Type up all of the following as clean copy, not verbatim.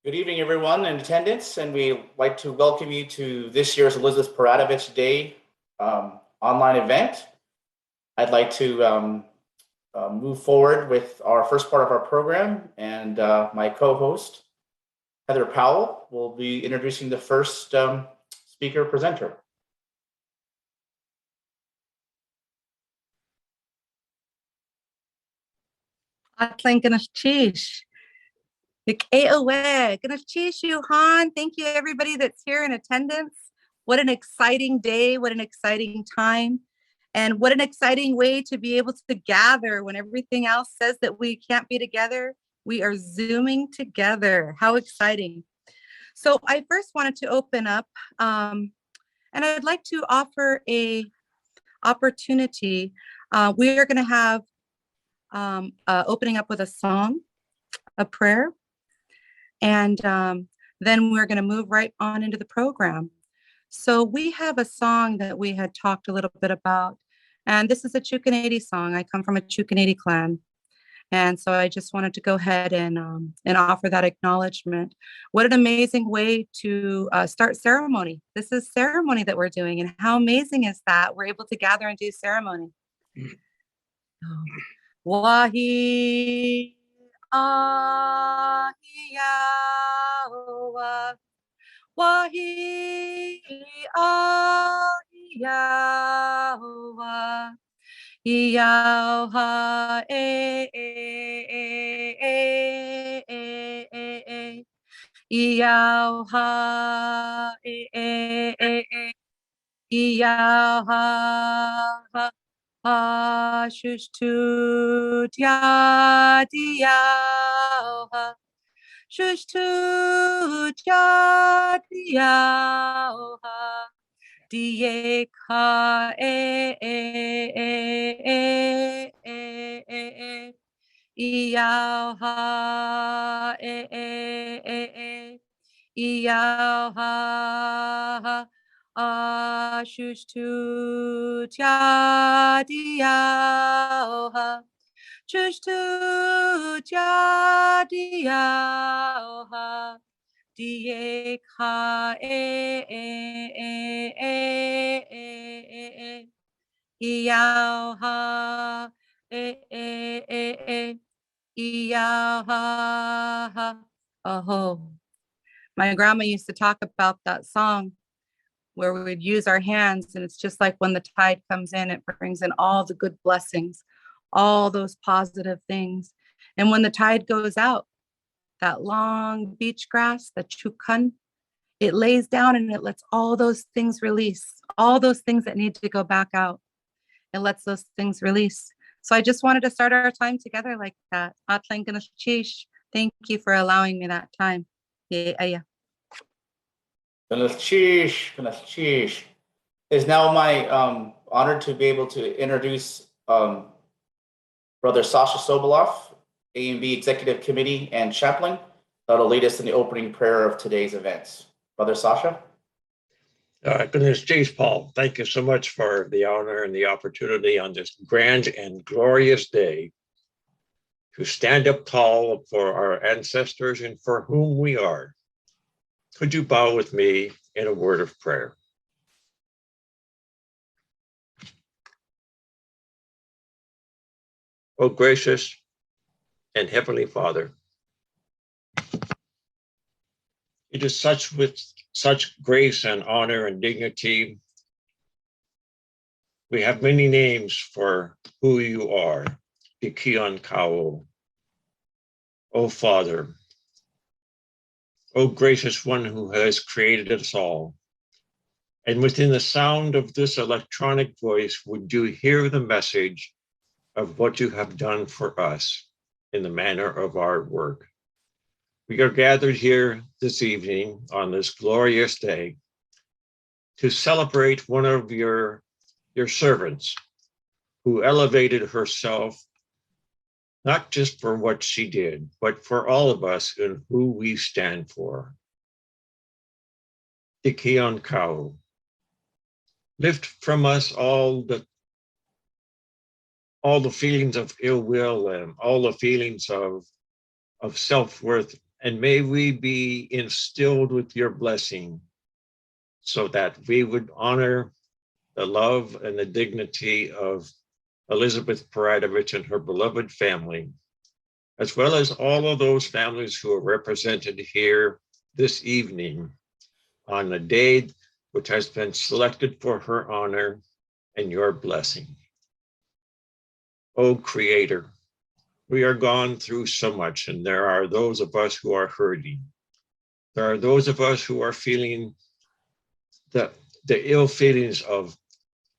Good evening, everyone in attendance, and we'd like to welcome you to this year's Elizabeth Peratrovich Day online event. I'd like to move forward with our first part of our program, and my co-host, Heather Powell, will be introducing the first speaker presenter. Thank you, everybody that's here in attendance. What an exciting day, what an exciting time, and what an exciting way to be able to gather when everything else says that we can't be together. We are Zooming together. How exciting. So I first wanted to open up, and I'd like to offer a opportunity. We are going to have opening up with a song, a prayer, and then we're going to move right on into the program. So we have a song that we had talked a little bit about, and this is a Chukanady song. I come from a Chukanady clan, and so I just wanted to go ahead and offer that acknowledgement. What an amazing way to start ceremony. This is ceremony that we're doing, and how amazing is that? We're able to gather and do ceremony. Wahi Ahiyawa Wahi Ahiyawa Iyaha Iyaha Iyaha Shushtu Diyaha Shushtu Diyaha Dieka Iyaha Iyaha Shushtu Diyaha Shushtu Diyaha Dieka Iyaha Iyaha. Oh, my grandma used to talk about that song where we would use our hands, and it's just like when the tide comes in, it brings in all the good blessings, all those positive things. And when the tide goes out, that long beach grass, the chukan, it lays down and it lets all those things release, all those things that need to go back out. It lets those things release. So I just wanted to start our time together like that. Thank you for allowing me that time. Yeah. It is now my honor to be able to introduce Brother Sasha Sobolov, ANB Executive Committee and Chaplain, that'll lead us in the opening prayer of today's events. Brother Sasha. Goodness, Jace Paul, thank you so much for the honor and the opportunity on this grand and glorious day to stand up tall for our ancestors and for whom we are. Could you bow with me in a word of prayer? Oh, gracious and Heavenly Father, it is with such grace and honor and dignity. We have many names for who you are, Ikion Kao. Oh, Father, oh, gracious one who has created us all. And within the sound of this electronic voice, would you hear the message of what you have done for us in the manner of our work? We are gathered here this evening on this glorious day to celebrate one of your servants who elevated herself, not just for what she did, but for all of us and who we stand for. Ikion Kao. Lift from us all the feelings of ill will and all the feelings of self-worth and may we be instilled with your blessing so that we would honor the love and the dignity of Elizabeth Peratrovich and her beloved family, as well as all of those families who are represented here this evening on a day which has been selected for her honor and your blessing. O Creator, we are gone through so much, and there are those of us who are hurting. There are those of us who are feeling the ill feelings of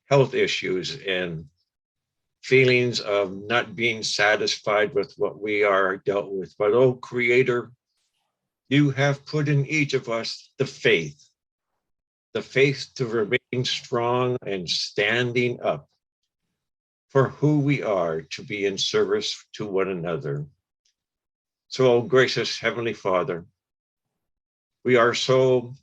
health issues and feelings of not being satisfied with what we are dealt with. But oh, Creator, you have put in each of us the faith to remain strong and standing up for who we are, to be in service to one another. So, oh, gracious Heavenly Father, we are so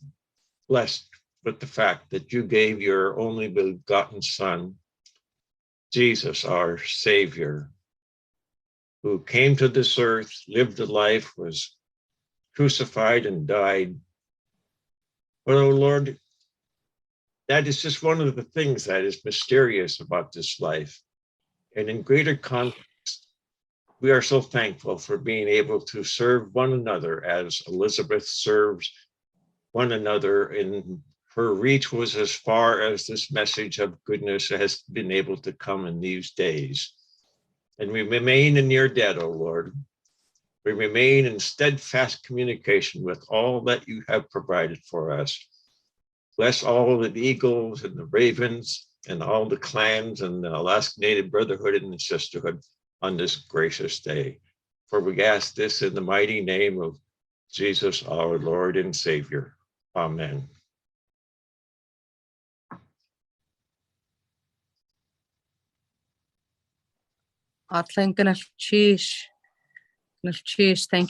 blessed with the fact that you gave your only begotten Son, Jesus, our Savior, who came to this earth, lived a life, was crucified and died. But, oh Lord, that is just one of the things that is mysterious about this life. And in greater context, we are so thankful for being able to serve one another as Elizabeth serves one another, and her reach was as far as this message of goodness has been able to come in these days. And we remain in your debt, O Lord. We remain in steadfast communication with all that you have provided for us. Bless all the eagles and the ravens and all the clans and the Alaska Native Brotherhood and the Sisterhood on this gracious day. For we ask this in the mighty name of Jesus, our Lord and Savior. Amen. Thank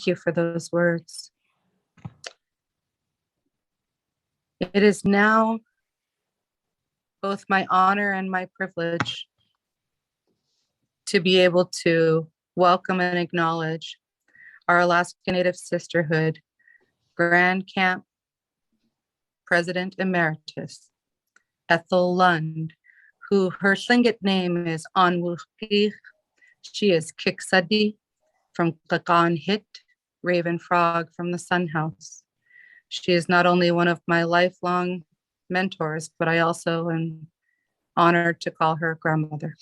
you for those words. It is now both my honor and my privilege to be able to welcome and acknowledge our Alaska Native Sisterhood Grand Camp President Emeritus, Ethel Lund, who her Tlingit name is Anwuchpich. She is Kiksadi from Kakan Hit, Raven Frog from the Sun House. She is not only one of my lifelong mentors, but I also am honored to call her grandmother.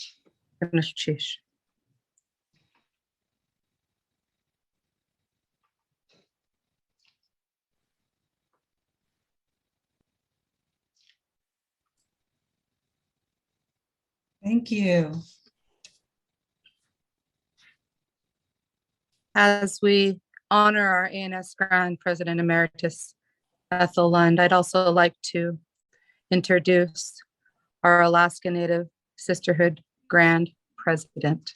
Thank you. As we honor our ANS Grand President Emeritus, Ethel Lund, I'd also like to introduce our Alaska Native Sisterhood Grand President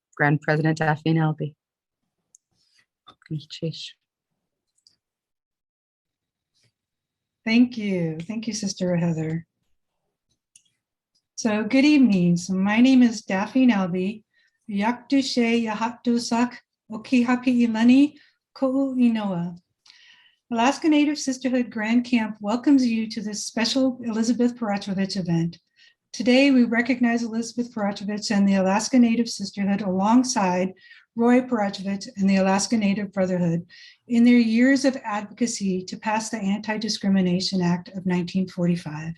Daphne Nelby. Thank you. Thank you, Sister Heather. So good evening. So my name is Daphne Nelby. Yakdushe Yahatdusak Okihapi Ilani Ko'u Inoa. Alaska Native Sisterhood Grand Camp welcomes you to this special Elizabeth Peratrovich event. Today, we recognize Elizabeth Peratrovich and the Alaska Native Sisterhood alongside Roy Peratrovich and the Alaska Native Brotherhood in their years of advocacy to pass the Anti-Discrimination Act of 1945.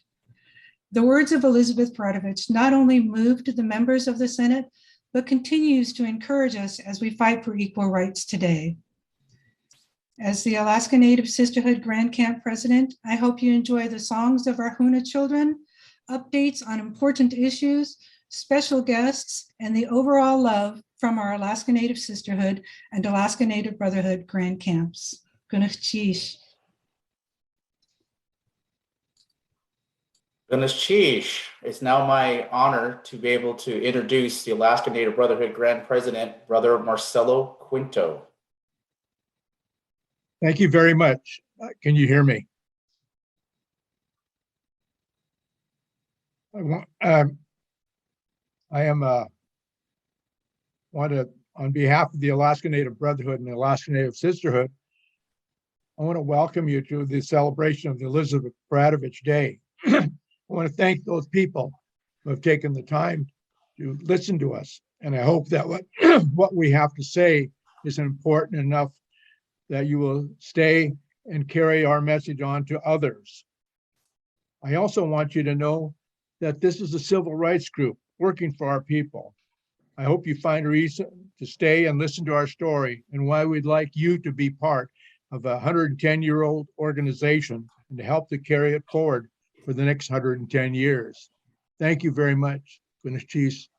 The words of Elizabeth Peratrovich not only moved the members of the Senate, but continues to encourage us as we fight for equal rights today. As the Alaska Native Sisterhood Grand Camp President, I hope you enjoy the songs of our Huna children, updates on important issues, special guests, and the overall love from our Alaska Native Sisterhood and Alaska Native Brotherhood Grand Camps. Gunachchish. Gunachchish. It's now my honor to be able to introduce the Alaska Native Brotherhood Grand President, Brother Marcelo Quinto. Thank you very much. Can you hear me? I want to on behalf of the Alaska Native Brotherhood and the Alaska Native Sisterhood, I want to welcome you to the celebration of the Elizabeth Peratrovich Day. I want to thank those people who have taken the time to listen to us. And I hope that what we have to say is important enough that you will stay and carry our message on to others. I also want you to know that this is a civil rights group working for our people. I hope you find a reason to stay and listen to our story and why we'd like you to be part of a 110-year-old organization and to help to carry it forward for the next 110 years. Thank you very much. Goodness cheese.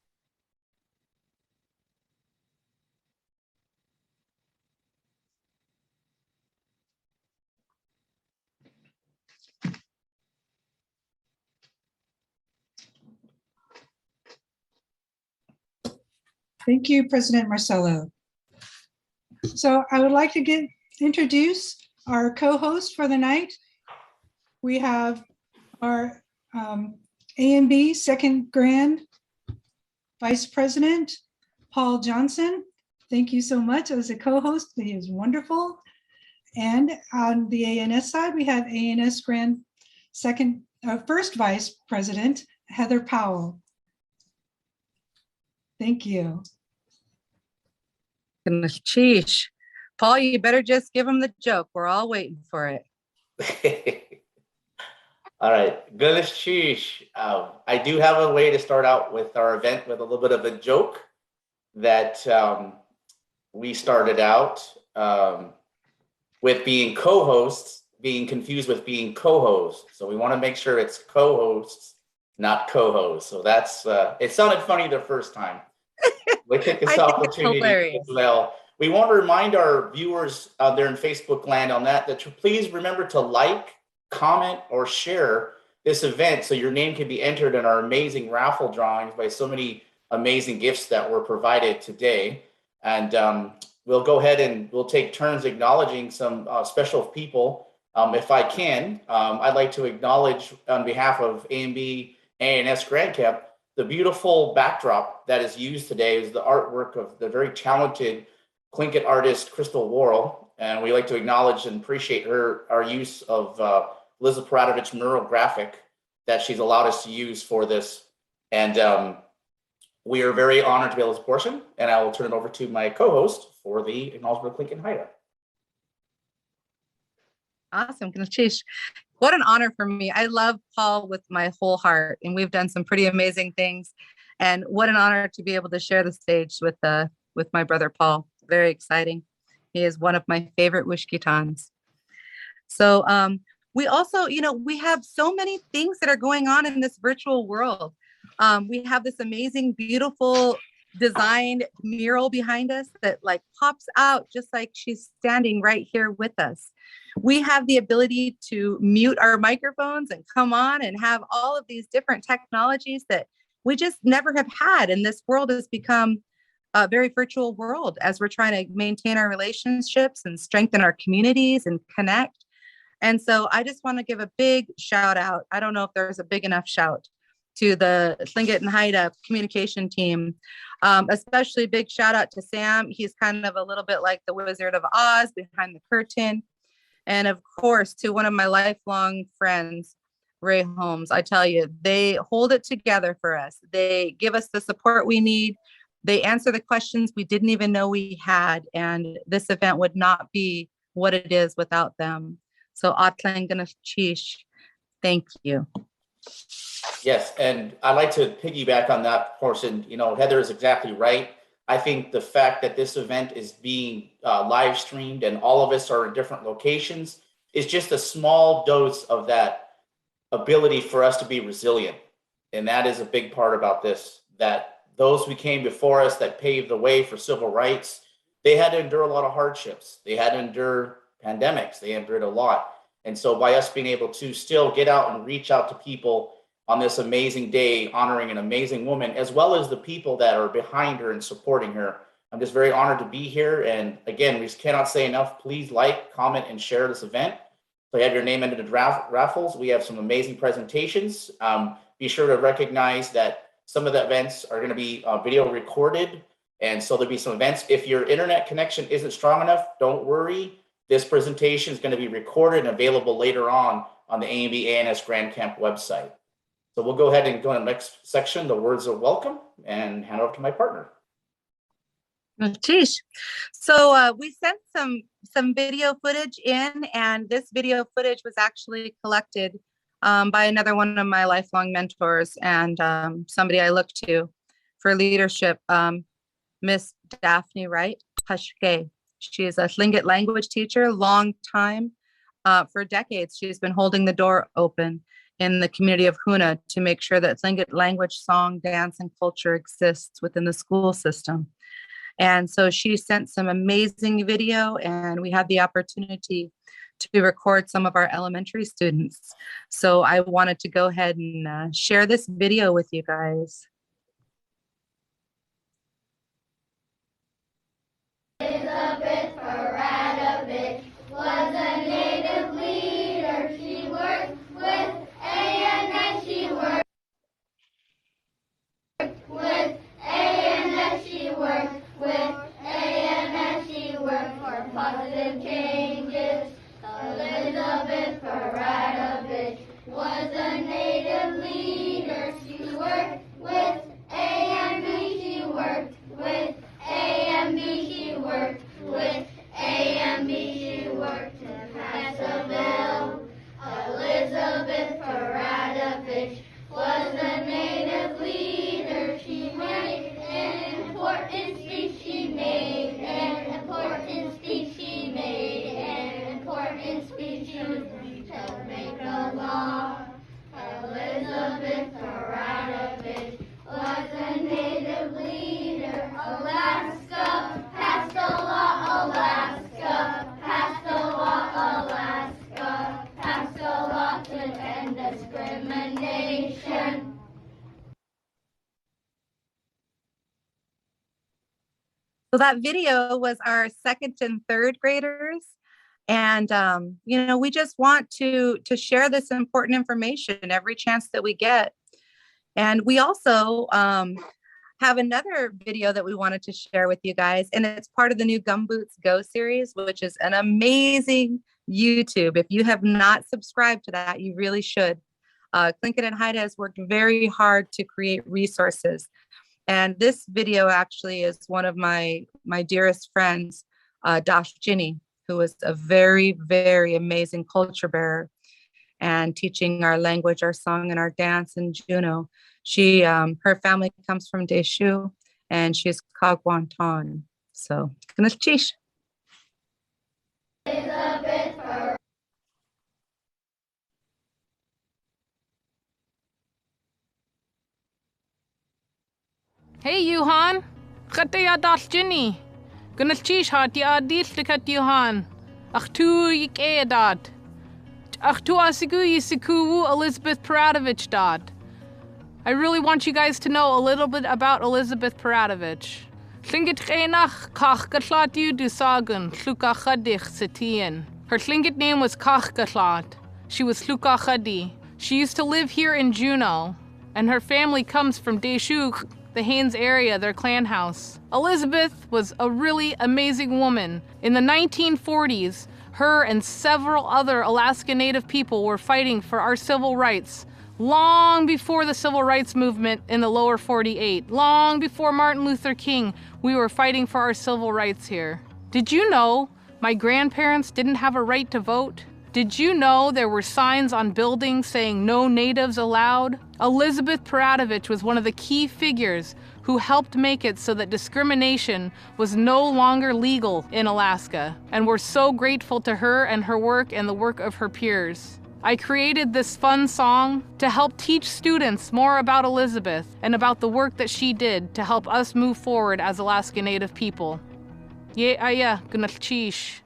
Thank you, President Marcello. So I would like to introduce our co-host for the night. We have our ANB Second Grand Vice President, Paul Johnson. Thank you so much as a co-host. He is wonderful. And on the ANS side, we have ANS Grand First Vice President, Heather Powell. Thank you. Goodness, sheesh. Paul, you better just give him the joke. We're all waiting for it. All right, goodness sheesh. I do have a way to start out with our event with a little bit of a joke that we started out with being co-hosts, being confused with being co-hosts. So we want to make sure it's co-hosts, not co-hosts. So that's, it sounded funny the first time. We take this opportunity as well. We want to remind our viewers out there in Facebook land on that to please remember to like, comment, or share this event so your name can be entered in our amazing raffle drawings by so many amazing gifts that were provided today. And we'll go ahead and we'll take turns acknowledging some special people. If I can, I'd like to acknowledge on behalf of ANB ANS Grand Camp, the beautiful backdrop that is used today is the artwork of the very talented Tlingit artist, Crystal Worrell. And we like to acknowledge and appreciate our use of Elizabeth Peratrovich mural graphic that she's allowed us to use for this. And we are very honored to be able to portion, and I will turn it over to my co-host for the acknowledgement of Tlingit Haida. Awesome. Sheesh. What an honor for me. I love Paul with my whole heart, and we've done some pretty amazing things. And what an honor to be able to share the stage with my brother Paul. Very exciting. He is one of my favorite Wishkitans. So we also, we have so many things that are going on in this virtual world. We have this amazing, beautiful designed mural behind us that like pops out just like she's standing right here with us. We have the ability to mute our microphones and come on and have all of these different technologies that we just never have had. And this world has become a very virtual world as we're trying to maintain our relationships and strengthen our communities and connect. And so I just want to give a big shout out. I don't know if there's a big enough shout to the Tlingit and Haida communication team. Especially big shout out to Sam. He's kind of a little bit like the Wizard of Oz behind the curtain. And of course, to one of my lifelong friends, Ray Holmes. I tell you, they hold it together for us. They give us the support we need. They answer the questions we didn't even know we had. And this event would not be what it is without them. So Atlan Ganashish, thank you. Yes, and I'd like to piggyback on that portion. Heather is exactly right. I think the fact that this event is being live streamed and all of us are in different locations is just a small dose of that ability for us to be resilient. And that is a big part about this, that those who came before us that paved the way for civil rights, they had to endure a lot of hardships. They had to endure pandemics. They endured a lot. And so by us being able to still get out and reach out to people on this amazing day, honoring an amazing woman, as well as the people that are behind her and supporting her, I'm just very honored to be here. And again, we just cannot say enough. Please like, comment, and share this event. So you have your name entered in the raffles. We have some amazing presentations. Be sure to recognize that some of the events are going to be video recorded. And so there'll be some events. If your internet connection isn't strong enough, don't worry. This presentation is going to be recorded and available later on the ANB ANS Grand Camp website. So we'll go ahead and go to the next section, the words of welcome, and hand over to my partner. Oh, geez. So we sent some video footage in, and this video footage was actually collected by another one of my lifelong mentors and somebody I look to for leadership, Miss Daphne Wright Hashke. She is a Tlingit language teacher, long time. For decades, she's been holding the door open in the community of Huna to make sure that Tlingit language, song, dance, and culture exists within the school system. And so she sent some amazing video, and we had the opportunity to record some of our elementary students. So I wanted to go ahead and share this video with you guys. Elizabeth Peratrovich was a native leader. She worked with ANS. She worked with ANS. She worked with ANS. She worked for positive changes. Elizabeth Peratrovich was a native leader. She worked with ANB. She worked with ANB. She worked with ANB. She worked to pass a bill. Elizabeth Peratrovich was a native leader. She made an important speech. She made an important speech. She made an important speech to make a law. Elizabeth Peratrovich was a native leader. Alaska passed a law. Alaska passed a law. Alaska passed a law to end discrimination. So that video was our second and third graders. And, you know, we just want to share this important information every chance that we get. And we also have another video that we wanted to share with you guys. And it's part of the new Gumboots Go series, which is an amazing YouTube. If you have not subscribed to that, you really should. Tlingit and Haida has worked very hard to create resources. And this video actually is one of my dearest friends, Dash Ginny, who is a very, very amazing culture bearer and teaching our language, our song, and our dance in Juneau. She, her family comes from Deshu, and she's Kagwantan. So, Kanachish. Hey, Yuhan. Khataya Dash Ginny. Ganachish hat ya adil Yuhan. Achtu yik eadad. Achtu asigu yisiku Elizabeth Peratrovich dad. I really want you guys to know a little bit about Elizabeth Peratrovich. Tlingit Reinach Kach Gatlatiu du Sagun, Sluka Chadich Setien. Her Tlingit name was Kach Gatlat. She was Sluka Chadi. She used to live here in Juneau, and her family comes from Deshu, the Haines area, their clan house. Elizabeth was a really amazing woman. In the 1940s, her and several other Alaska Native people were fighting for our civil rights, long before the civil rights movement in the lower 48, long before Martin Luther King, we were fighting for our civil rights here. Did you know my grandparents didn't have a right to vote? Did you know there were signs on buildings saying no natives allowed? Elizabeth Peratrovich was one of the key figures who helped make it so that discrimination was no longer legal in Alaska. And we're so grateful to her and her work and the work of her peers. I created this fun song to help teach students more about Elizabeth and about the work that she did to help us move forward as Alaska Native people. Yeah, gnalchish.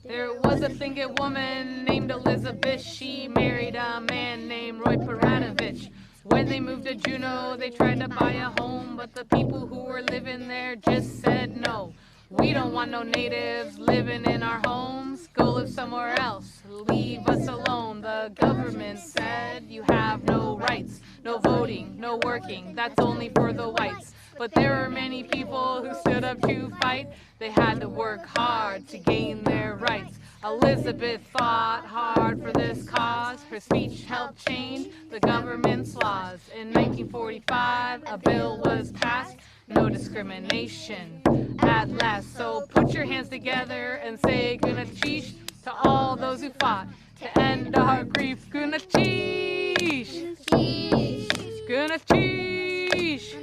There was a Tlingit woman named Elizabeth. She married a man named Roy Pradovich. When they moved to Juneau, they tried to buy a home, but the people who were living there just said no. We don't want no natives living in our homes. Go live somewhere else. Leave us alone. The government said you have no rights. No voting, no working. That's only for the whites. But there are many people who stood up to fight. They had to work hard to gain their rights. Elizabeth fought hard for this cause. Her speech helped change the government's laws. In 1945, a bill was passed. No discrimination at last. So put your hands together and say Gunachish to all those who fought to end our grief. Gunachish! Gunachish!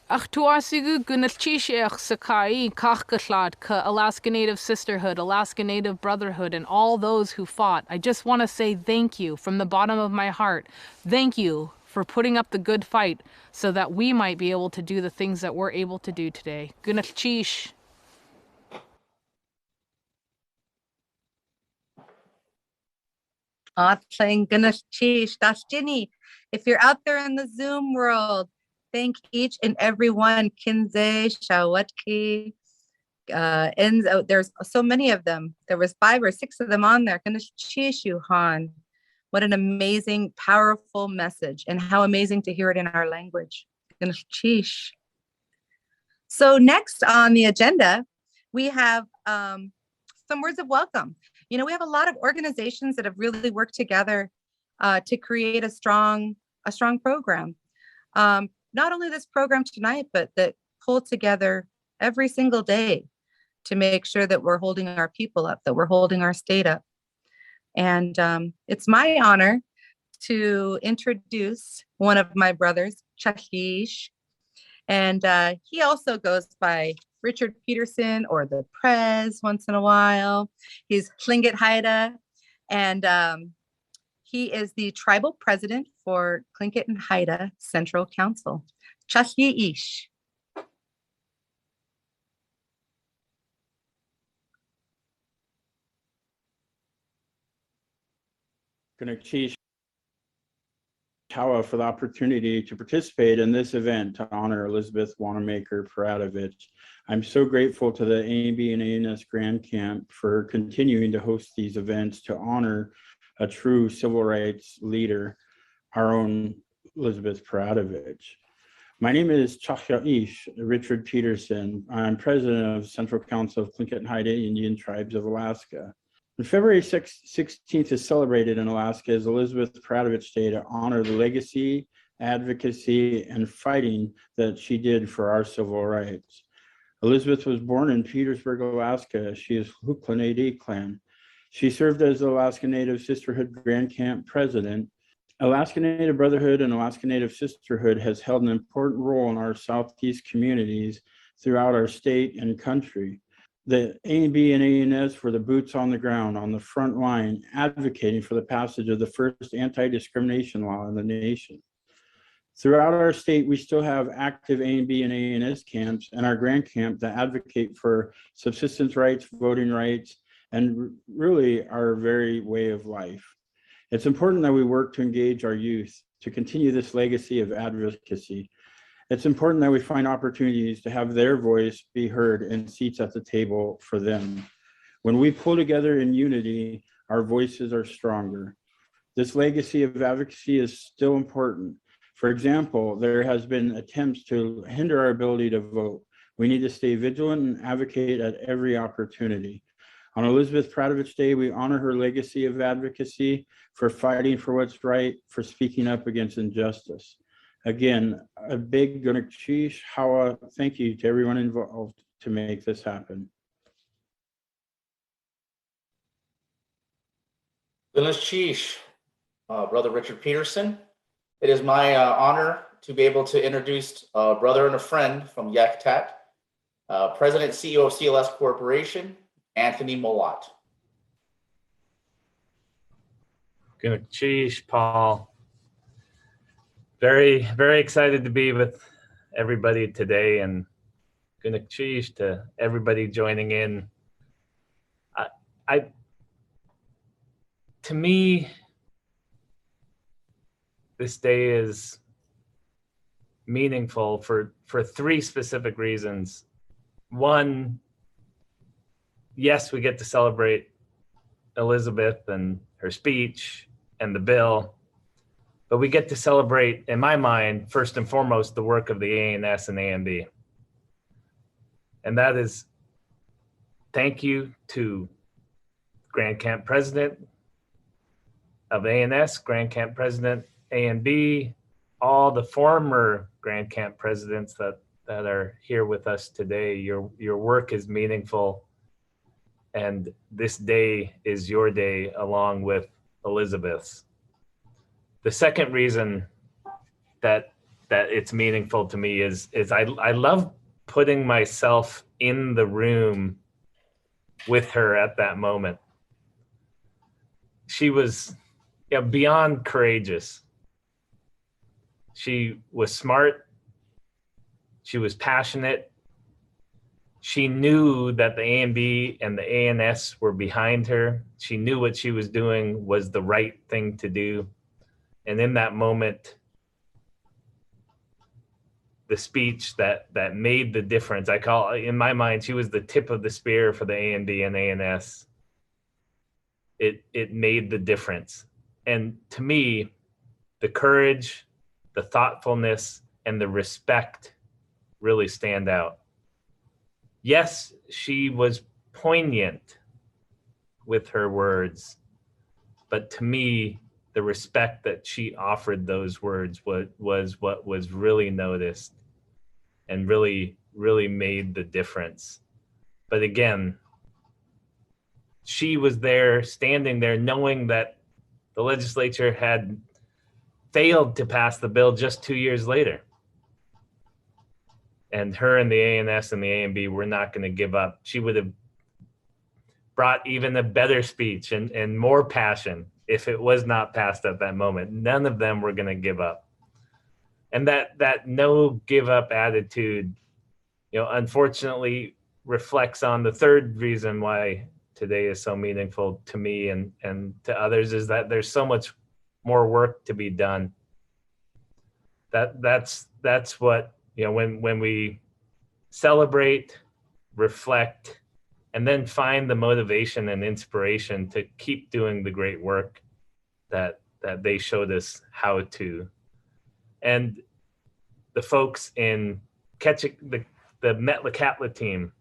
Achtuasigu Gunachish Sakai Kachkatlad Ka Alaska Native Sisterhood, Alaska Native Brotherhood, and all those who fought. I just want to say thank you from the bottom of my heart. Thank you for putting up the good fight so that we might be able to do the things that we're able to do today. Gunachish. Playing Gunachish. Dashjini. If you're out there in the Zoom world, thank each and every one. Kinze, Shawatki, Enzo. There's so many of them. There was 5 or 6 of them on there. Gunachish, Han. What an amazing, powerful message, and how amazing to hear it in our language. Gunachish. So next on the agenda, we have some words of welcome. You know, we have a lot of organizations that have really worked together to create a strong program. Not only this program tonight, but that pull together every single day to make sure that we're holding our people up, that we're holding our state up. And it's my honor to introduce one of my brothers, Chahish. And he also goes by Richard Peterson or the Prez once in a while. He's Tlingit Haida, and he is the tribal president for Tlingit and Haida Central Council. Chahish. Gunachish Tawa for the opportunity to participate in this event to honor Elizabeth Pradovich. I'm so grateful to the ANB and ANS Grand Camp for continuing to host these events to honor a true civil rights leader, our own Elizabeth Peratrovich. My name is Chahish Richard Peterson. I'm president of Central Council of Tlingit and Haida Indian Tribes of Alaska. And February 16th is celebrated in Alaska as Elizabeth Peratrovich Day to honor the legacy, advocacy, and fighting that she did for our civil rights. Elizabeth was born in Petersburg, Alaska. She is Huklanadi clan. She served as the Alaska Native Sisterhood Grand Camp president. Alaska Native Brotherhood and Alaska Native Sisterhood has held an important role in our Southeast communities throughout our state and country. The ANB and ANS were the boots on the ground, on the front line, advocating for the passage of the first anti-discrimination law in the nation. Throughout our state, we still have active ANB and ANS camps and our Grand Camp that advocate for subsistence rights, voting rights, and really our very way of life. It's important that we work to engage our youth to continue this legacy of advocacy. It's important that we find opportunities to have their voice be heard and seats at the table for them. When we pull together in unity, our voices are stronger. This legacy of advocacy is still important. For example, there has been attempts to hinder our ability to vote. We need to stay vigilant and advocate at every opportunity. On Elizabeth Peratrovich Day, we honor her legacy of advocacy for fighting for what's right, for speaking up against injustice. Again, a big Gunachish Hawa thank you to everyone involved to make this happen. Gunachish, Brother Richard Peterson. It is my honor to be able to introduce a brother and a friend from Yakutat, President and CEO of CLS Corporation, Anthony Molat. Gunachish, Paul. Very, very excited to be with everybody today, and Gunachish to everybody joining in. To me, this day is meaningful for three specific reasons. One, yes, we get to celebrate Elizabeth and her speech and the bill, but we get to celebrate, in my mind, first and foremost, the work of the ANS and ANB. And that is thank you to Grand Camp President of ANS, Grand Camp President ANB, all the former Grand Camp presidents that are here with us today. Your work is meaningful, and this day is your day along with Elizabeth's. The second reason that it's meaningful to me is I love putting myself in the room with her at that moment. She was beyond courageous. She was smart. She was passionate. She knew that the ANB and the ANS were behind her. She knew what she was doing was the right thing to do. And in that moment, the speech that made the difference, I call, in my mind, she was the tip of the spear for the ANB and ANS. It made the difference. And to me, the courage, the thoughtfulness, and the respect really stand out. Yes, she was poignant with her words, but to me, the respect that she offered those words was what was really noticed and really made the difference. But again, she was there, standing there, knowing that the legislature had failed to pass the bill just 2 years later. And her and the ANS and the ANB were not going to give up. She would have brought even a better speech and more passion if it was not passed at that moment. None of them were going to give up. And that no give up attitude, unfortunately reflects on the third reason why today is so meaningful to me and to others, is that there's so much more work to be done. That's what, when we celebrate, reflect, and then find the motivation and inspiration to keep doing the great work that they showed us how to. And the folks in the Metlakatla team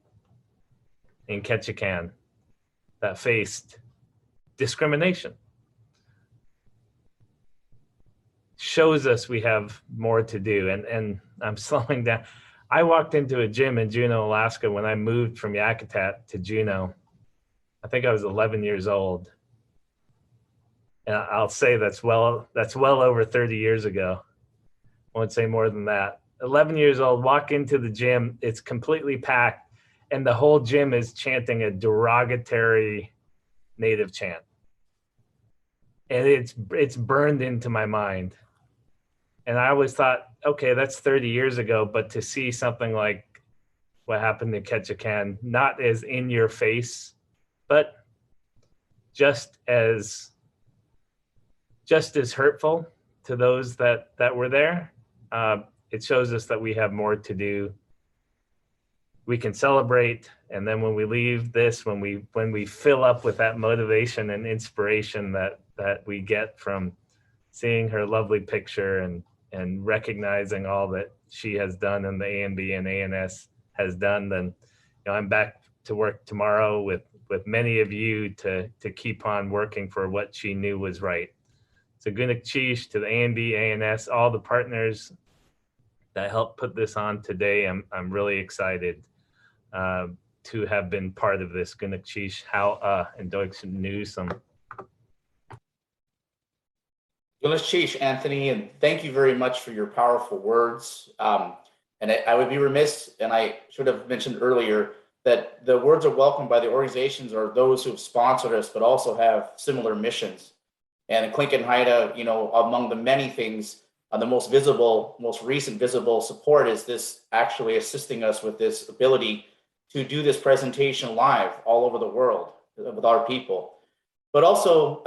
in Ketchikan that faced discrimination shows us we have more to do. And I'm slowing down. I walked into a gym in Juneau, Alaska when I moved from Yakutat to Juneau. I think I was 11 years old. And I'll say that's well over 30 years ago. I won't say more than that. 11 years old, walk into the gym, it's completely packed, and the whole gym is chanting a derogatory Native chant. And it's burned into my mind. And I always thought, okay, that's 30 years ago, but to see something like what happened in Ketchikan, not as in your face, but just as hurtful to those that were there, it shows us that we have more to do. We can celebrate, and then when we leave this, when we fill up with that motivation and inspiration that we get from seeing her lovely picture and recognizing all that she has done and the ANB and ANS has done, then I'm back to work tomorrow with many of you to keep on working for what she knew was right. So Gunak Chish, to the ANB, ANS, all the partners that helped put this on today. I'm really excited to have been part of this. Gunak Chish, how and Deutsch Newsome. Chish, Anthony, and thank you very much for your powerful words. And I would be remiss, and I should have mentioned earlier, that the words are welcomed by the organizations or those who have sponsored us, but also have similar missions. And Klinken Haida, among the many things, the most recent visible support is this actually assisting us with this ability to do this presentation live all over the world with our people. But also,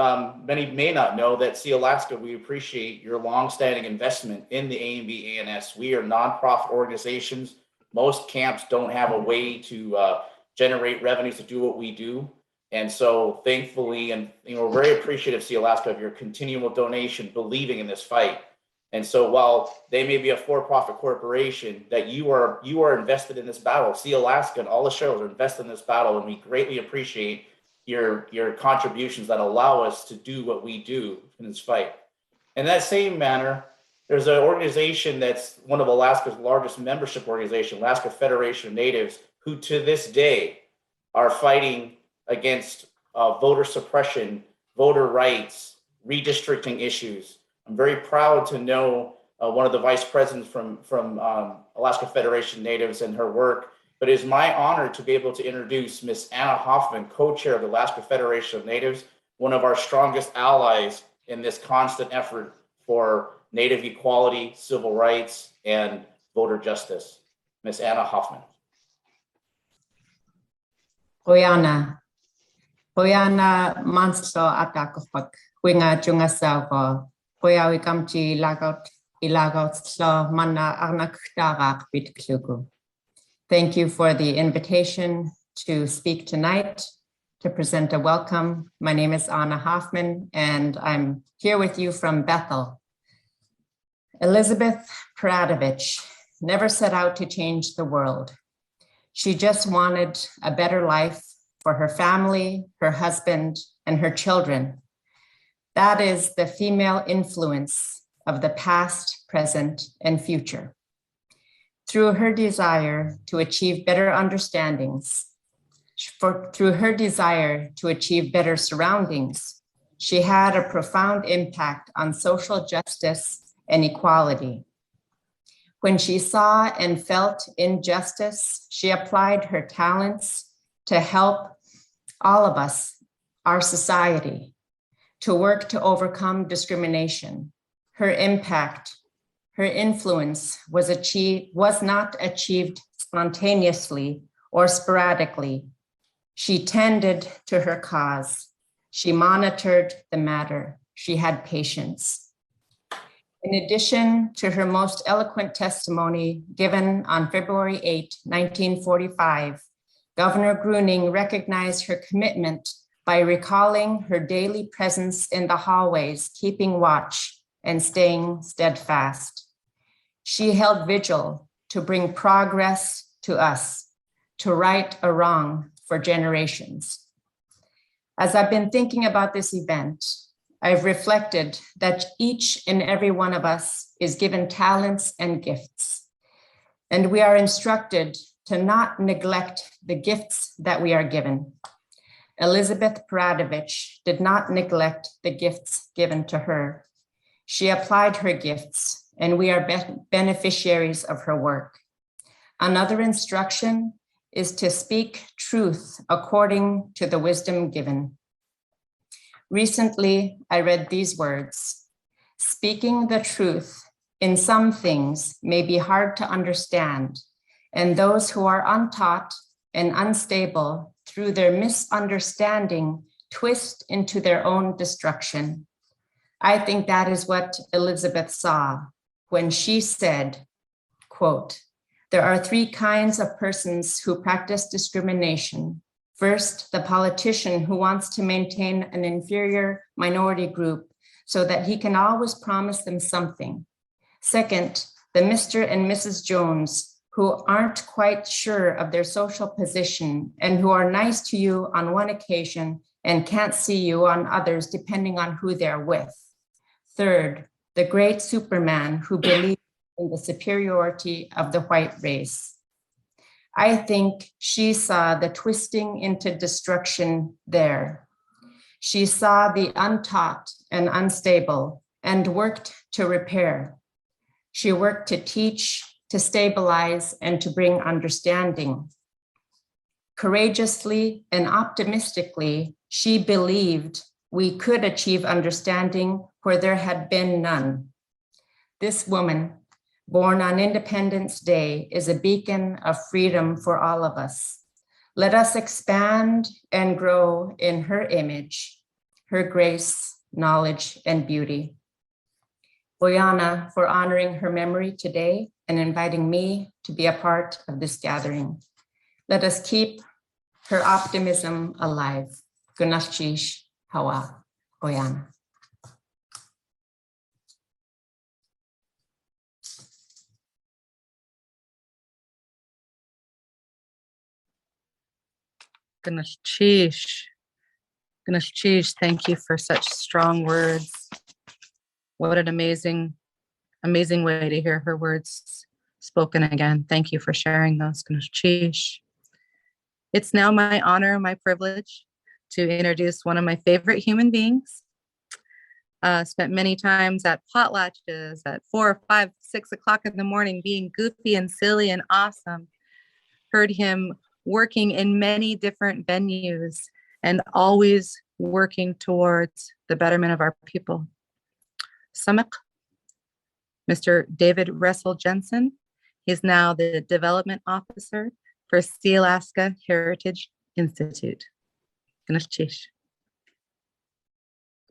many may not know that See Alaska, we appreciate your longstanding investment in the ANB ANS. We are nonprofit organizations. Most camps don't have a way to generate revenues to do what we do. And so thankfully, and we're very appreciative, See Alaska, of your continual donation, believing in this fight. And so while they may be a for-profit corporation, that you are invested in this battle. See Alaska and all the shows are invested in this battle, and we greatly appreciate your contributions that allow us to do what we do in this fight. In that same manner, there's an organization that's one of Alaska's largest membership organizations, Alaska Federation of Natives, who to this day are fighting against voter suppression, voter rights, redistricting issues. I'm very proud to know one of the vice presidents from Alaska Federation of Natives and her work. But it is my honor to be able to introduce Ms. Anna Hoffman, co-chair of the Alaska Federation of Natives, one of our strongest allies in this constant effort for Native equality, civil rights, and voter justice. Ms. Anna Hoffman. Hoyana Manslo Atakofak, Winga Jungasago, Hoyawi Kamchi Ilagot Slo Mana Arnaktarak Bitklugu. Thank you for the invitation to speak tonight, to present a welcome. My name is Anna Hoffman, and I'm here with you from Bethel. Elizabeth Peratrovich never set out to change the world. She just wanted a better life for her family, her husband, and her children. That is the female influence of the past, present, and future. Through her desire to achieve better understandings, through her desire to achieve better surroundings, she had a profound impact on social justice and equality. When she saw and felt injustice, she applied her talents to help all of us, our society, to work to overcome discrimination. Her impact, her influence was not achieved spontaneously or sporadically. She tended to her cause. She monitored the matter. She had patience. In addition to her most eloquent testimony given on February 8, 1945, Governor Gruening recognized her commitment by recalling her daily presence in the hallways, keeping watch and staying steadfast. She held vigil to bring progress to us, to right a wrong for generations. As I've been thinking about this event, I've reflected that each and every one of us is given talents and gifts, and we are instructed to not neglect the gifts that we are given. Elizabeth Pradovich did not neglect the gifts given to her. She applied her gifts, and we are beneficiaries of her work. Another instruction is to speak truth according to the wisdom given. Recently, I read these words: speaking the truth in some things may be hard to understand, and those who are untaught and unstable through their misunderstanding twist into their own destruction. I think that is what Elizabeth saw when she said, quote, "There are three kinds of persons who practice discrimination. First, the politician who wants to maintain an inferior minority group so that he can always promise them something. Second, the Mr. and Mrs. Jones who aren't quite sure of their social position and who are nice to you on one occasion and can't see you on others depending on who they're with. Third, the great Superman who believes in the superiority of the white race." I think she saw the twisting into destruction there. She saw the untaught and unstable and worked to repair. She worked to teach, to stabilize, and to bring understanding. Courageously and optimistically, she believed we could achieve understanding where there had been none. This woman, born on Independence Day, is a beacon of freedom for all of us. Let us expand and grow in her image. her grace, knowledge, and beauty. Oyana, for honoring her memory today and inviting me to be a part of this gathering. Let us keep her optimism alive. Gunashish Hawa Oyana. Goodness, sheesh. Goodness, sheesh. Thank you for such strong words. What an amazing way to hear her words spoken again. Thank you for sharing those. Goodness, sheesh. It's now my honor, my privilege to introduce one of my favorite human beings. Spent many times at potlatches at 4, 5, 6 o'clock in the morning, being goofy and silly and awesome. Heard him working in many different venues and always working towards the betterment of our people. Samak, Mr. David Russell Jensen. He's now the Development Officer for Sealaska Heritage Institute. Ganesh Chish.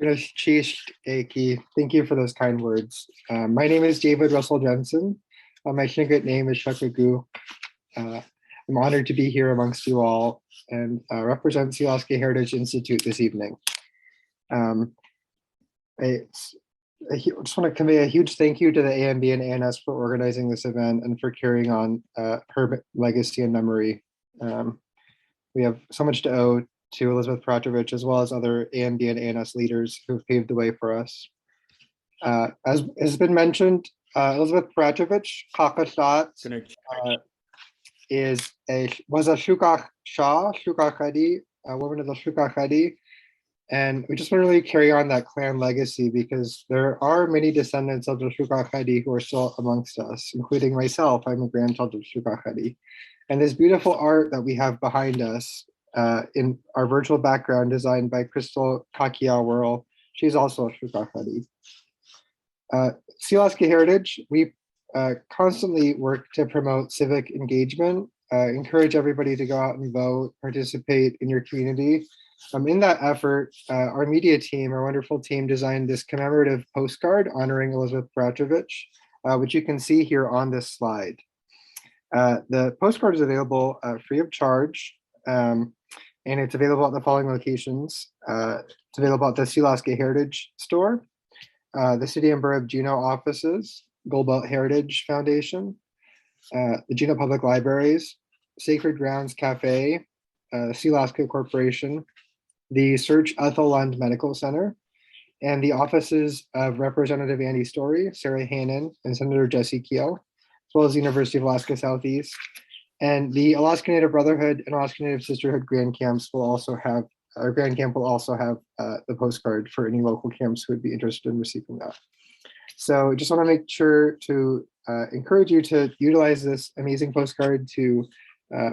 Ganesh Chish, Eki. Thank you for those kind words. My name is David Russell Jensen. My Shingut name is Shakagu. I'm honored to be here amongst you all and represent Sealaska Heritage Institute this evening. I just want to convey a huge thank you to the ANB and ANS for organizing this event and for carrying on her legacy and memory. We have so much to owe to Elizabeth Peratrovich, as well as other ANB and ANS leaders who've paved the way for us. As has been mentioned, Elizabeth Peratrovich, Kakashat, was a Shukach Shah, Shukach Khadi, a woman of the Shukach Khadi. And we just want to really carry on that clan legacy because there are many descendants of the Shukach Khadi who are still amongst us, including myself. I'm a grandchild of Shukach Khadi. And this beautiful art that we have behind us in our virtual background designed by Crystal Kakiawurl, she's also a Shukach Khadi. Sealaska Heritage, we constantly work to promote civic engagement, encourage everybody to go out and vote, participate in your community. In that effort, our media team, our wonderful team, designed this commemorative postcard honoring Elizabeth Peratrovich, which you can see here on this slide. The postcard is available free of charge, and it's available at the following locations. It's available at the Sealaska Heritage Store, the City and Borough of Juneau offices, Goldbelt Heritage Foundation, the Juneau Public Libraries, Sacred Grounds Cafe, Sealaska Corporation, the Search Ethel Lund Medical Center, and the offices of Representative Andy Story, Sarah Hannon, and Senator Jesse Keel, as well as the University of Alaska Southeast. And the Alaska Native Brotherhood and Alaska Native Sisterhood Grand Camps will also have, our Grand Camp will also have the postcard for any local camps who would be interested in receiving that. So I just want to make sure to encourage you to utilize this amazing postcard to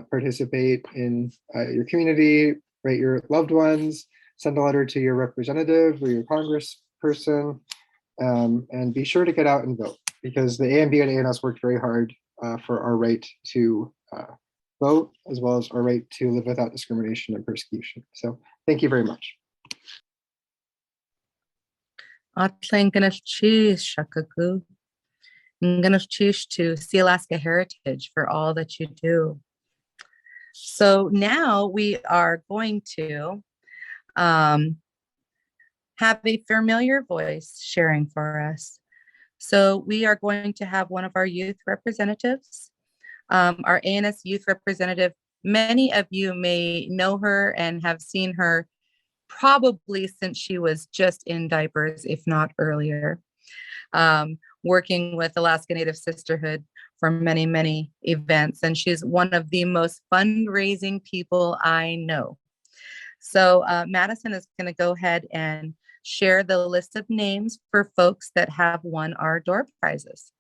participate in your community, write your loved ones, send a letter to your representative or your congressperson, and be sure to get out and vote because the ANB and ANS worked very hard for our right to vote, as well as our right to live without discrimination and persecution. So thank you very much. Ganesh Chish, Shakagu. Ganesh Chish to Sealaska Heritage for all that you do. So now we are going to have a familiar voice sharing for us. So we are going to have one of our youth representatives, our ANS youth representative. Many of you may know her and have seen her probably since she was just in diapers, if not earlier, working with Alaska Native Sisterhood for many, many events. And she's one of the most fundraising people I know. So Madison is going to go ahead and share the list of names for folks that have won our door prizes.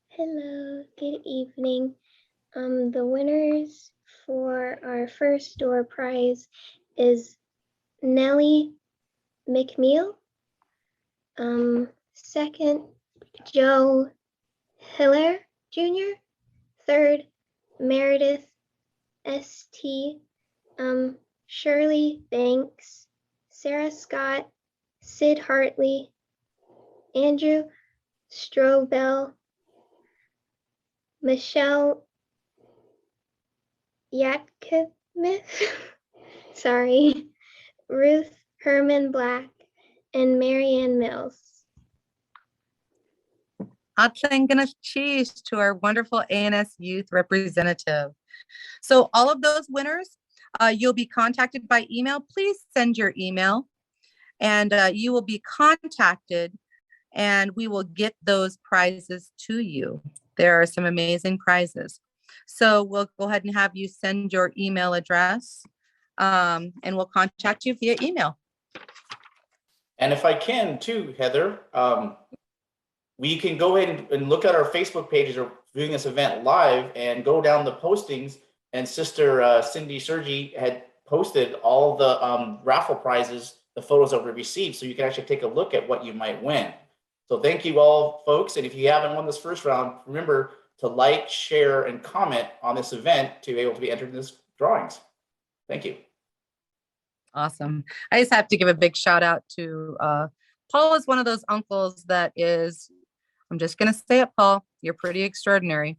Hello, good evening. The winners for our first door prize is Nellie McNeil. Second, Joe Hiller Jr. Third, Meredith S.T. Shirley Banks, Sarah Scott, Sid Hartley, Andrew Strobel, Michelle Yatkamith, sorry, Ruth Herman Black, and Marianne Mills. Cheese to our wonderful ANS youth representative. So all of those winners, you'll be contacted by email. Please send your email and you will be contacted and we will get those prizes to you. There are some amazing prizes. So we'll go ahead and have you send your email address and we'll contact you via email. And if I can too, Heather, we can go ahead and look at our Facebook pages or viewing this event live and go down the postings, and Sister Cindy Sergi had posted all the raffle prizes, the photos that we received, so you can actually take a look at what you might win. So thank you all, folks, and if you haven't won this first round, remember to like, share, and comment on this event to be able to be entered in this drawings. Thank you. Awesome. I just have to give a big shout out to Paul is one of those uncles that is, I'm just going to say it, Paul, you're pretty extraordinary.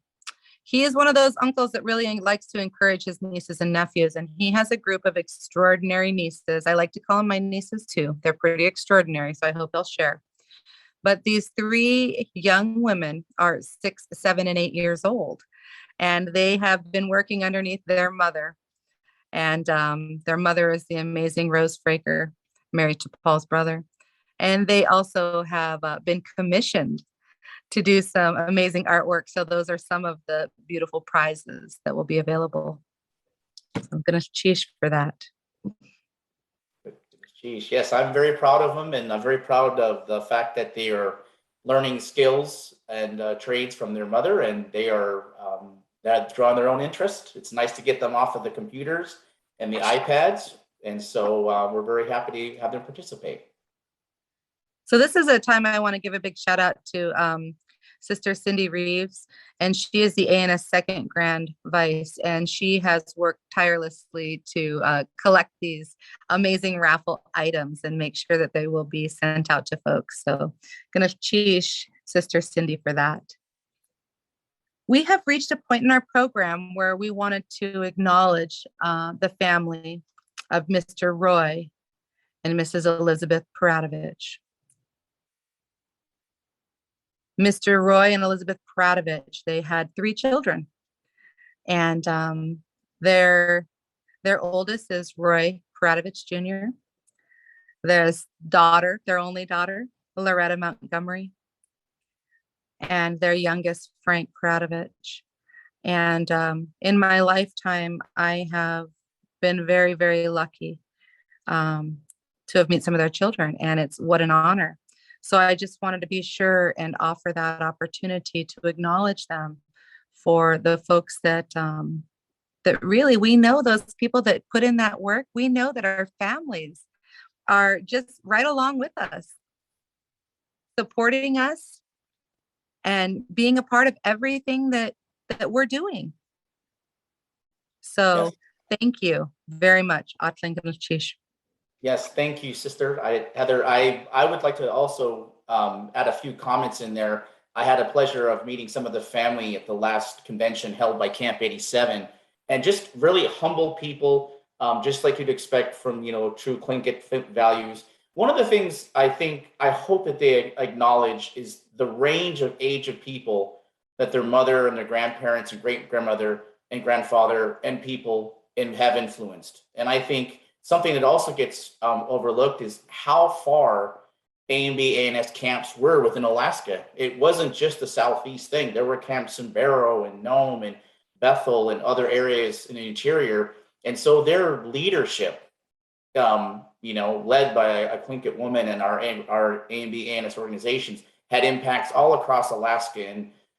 He is one of those uncles that really likes to encourage his nieces and nephews, and he has a group of extraordinary nieces. I like to call them my nieces too. They're pretty extraordinary, so I hope they'll share. But these three young women are 6, 7, and 8 years old, and they have been working underneath their mother. And their mother is the amazing Rose Fraker, married to Paul's brother. And they also have been commissioned to do some amazing artwork. So those are some of the beautiful prizes that will be available. So I'm going to cheers for that. Geez, yes, I'm very proud of them, and I'm very proud of the fact that they are learning skills and trades from their mother, and they are drawing their own interest. It's nice to get them off of the computers and the iPads, and so we're very happy to have them participate. So this is a time I want to give a big shout out to Sister Cindy Reeves, and she is the ANS Second Grand Vice, and she has worked tirelessly to collect these amazing raffle items and make sure that they will be sent out to folks. So gonna cheers Sister Cindy for that. We have reached a point in our program where we wanted to acknowledge the family of Mr. Roy and Mrs. Elizabeth Pradovich. Mr. Roy and Elizabeth Pradovich, they had 3 children, and their oldest is Roy Pradovich Jr. Their only daughter, Loretta Montgomery, and their youngest, Frank Pradovich. And in my lifetime, I have been very, very lucky to have met some of their children, and it's what an honor. So I just wanted to be sure and offer that opportunity to acknowledge them for the folks that that really, we know those people that put in that work. We know that our families are just right along with us, supporting us and being a part of everything that we're doing. So thank you very much. Yes, thank you, Sister. Heather, I would like to also add a few comments in there. I had a pleasure of meeting some of the family at the last convention held by Camp 87, and just really humble people, just like you'd expect from, true Tlingit values. One of the things I hope that they acknowledge is the range of age of people that their mother and their grandparents and great-grandmother and grandfather and people have influenced. And I think something that also gets overlooked is how far ANB ANS camps were within Alaska. It wasn't just the Southeast thing. There were camps in Barrow and Nome and Bethel and other areas in the interior. And so their leadership, led by a Tlingit woman and our ANB ANS organizations, had impacts all across Alaska.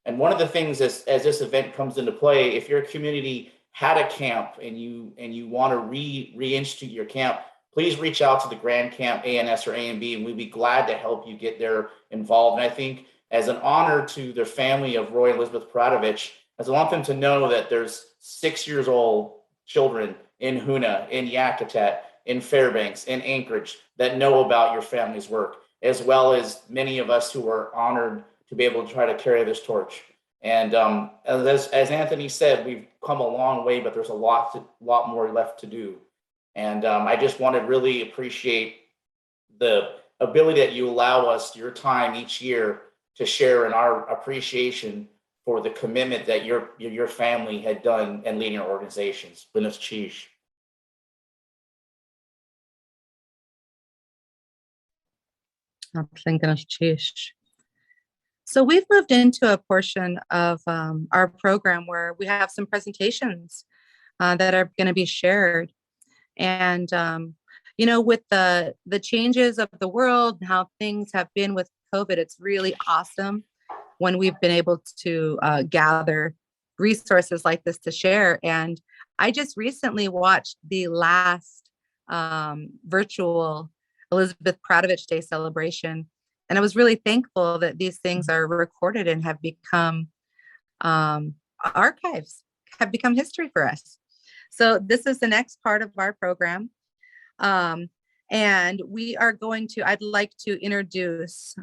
And one of the things as this event comes into play, if your community had a camp and you want to reinstitute your camp, please reach out to the Grand Camp ANS or ANB, and we'd be glad to help you get there involved. And I think as an honor to the family of Roy and Elizabeth Pradovich, I want them to know that there's 6 years old children in Hoonah, in Yakutat, in Fairbanks, in Anchorage that know about your family's work, as well as many of us who are honored to be able to try to carry this torch. And as Anthony said, we've come a long way, but there's a lot more left to do. And I just want to really appreciate the ability that you allow us your time each year to share in our appreciation for the commitment that your family had done in leading our organizations. Buenos Cheese. So we've moved into a portion of our program where we have some presentations that are going to be shared. And, you know, with the changes of the world and how things have been with COVID, it's really awesome when we've been able to gather resources like this to share. And I just recently watched the last virtual Elizabeth Peratrovich Day celebration. And I was really thankful that these things are recorded and have become archives, have become history for us. So this is the next part of our program. And we are going to, I'd like to introduce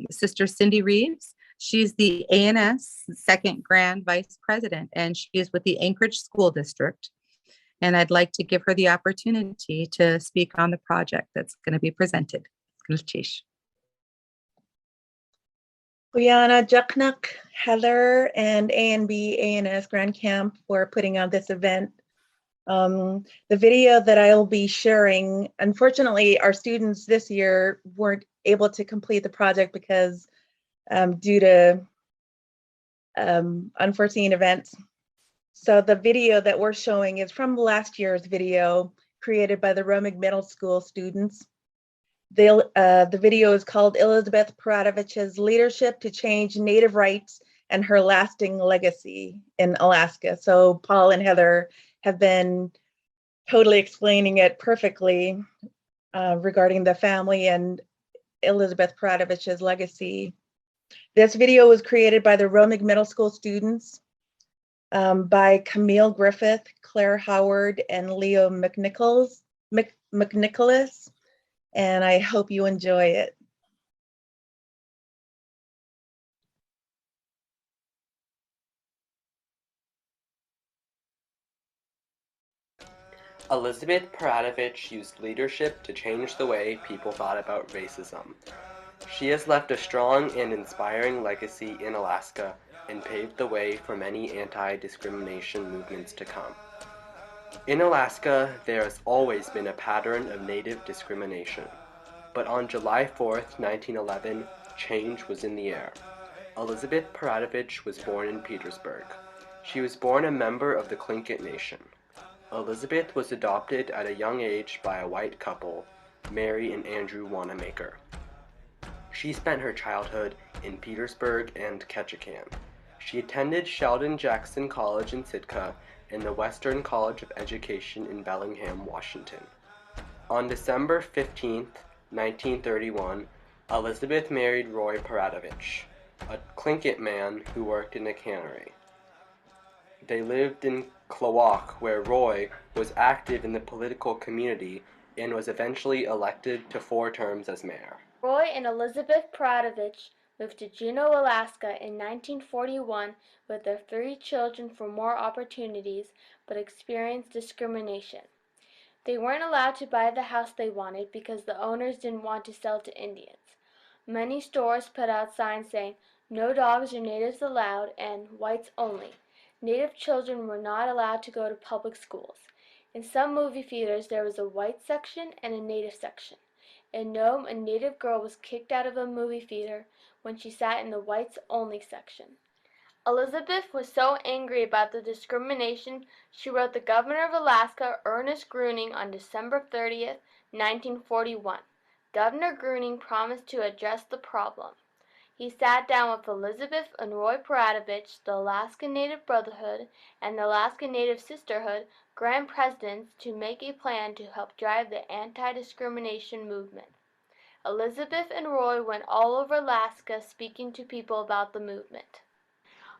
Sister Cindy Reeves. She's the ANS Second Grand Vice President, and she is with the Anchorage School District. And I'd like to give her the opportunity to speak on the project that's going to be presented. Liana, Juknuk, Heather, and ANB, ANS Grand Camp for putting on this event. The video that I'll be sharing, unfortunately, our students this year weren't able to complete the project because due to unforeseen events. So the video that we're showing is from last year's video created by the Romig Middle School students. The video is called Elizabeth Peratovich's Leadership to Change Native Rights and Her Lasting Legacy in Alaska. So Paul and Heather have been totally explaining it perfectly regarding the family and Elizabeth Peratovich's legacy. This video was created by the Romig Middle School students by Camille Griffith, Claire Howard, and Leo McNicholas. And I hope you enjoy it. Elizabeth Pradovich used leadership to change the way people thought about racism. She has left a strong and inspiring legacy in Alaska and paved the way for many anti-discrimination movements to come. In Alaska, there has always been a pattern of Native discrimination. But on July 4th, 1911, change was in the air. Elizabeth Peratovich was born in Petersburg. She was born a member of the Tlingit Nation. Elizabeth was adopted at a young age by a white couple, Mary and Andrew Wanamaker. She spent her childhood in Petersburg and Ketchikan. She attended Sheldon Jackson College in Sitka and the Western College of Education in Bellingham, Washington. On December 15th, 1931, Elizabeth married Roy Pradovich, a Tlingit man who worked in a cannery. They lived in Klawock, where Roy was active in the political community and was eventually elected to 4 terms as mayor. Roy and Elizabeth Pradovich moved to Juneau, Alaska in 1941 with their 3 children for more opportunities, but experienced discrimination. They weren't allowed to buy the house they wanted because the owners didn't want to sell to Indians. Many stores put out signs saying, "No dogs or natives allowed," and "Whites only." Native children were not allowed to go to public schools. In some movie theaters, there was a white section and a native section. In Nome, a native girl was kicked out of a movie theater when she sat in the whites only section. Elizabeth was so angry about the discrimination, she wrote the governor of Alaska, Ernest Gruening, on December 30th, 1941. Governor Gruening promised to address the problem. He sat down with Elizabeth and Roy Peratovich, the Alaska Native Brotherhood, and the Alaska Native Sisterhood Grand Presidents to make a plan to help drive the anti-discrimination movement. Elizabeth and Roy went all over Alaska speaking to people about the movement.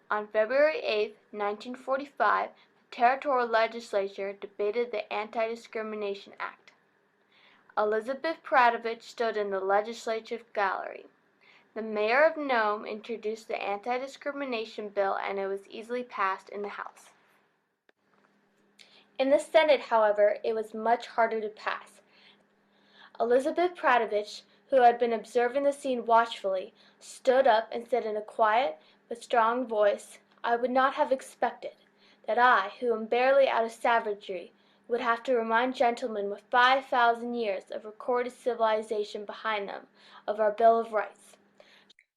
On February 8, 1945, territorial legislature debated the Anti-Discrimination Act. Elizabeth Peratrovich stood in the legislative gallery. The mayor of Nome introduced the Anti-Discrimination Bill, and it was easily passed in the House. In the Senate, however, it was much harder to pass. Elizabeth Pradovich, who had been observing the scene watchfully, stood up and said in a quiet but strong voice, "I would not have expected that I, who am barely out of savagery, would have to remind gentlemen with 5,000 years of recorded civilization behind them of our Bill of Rights."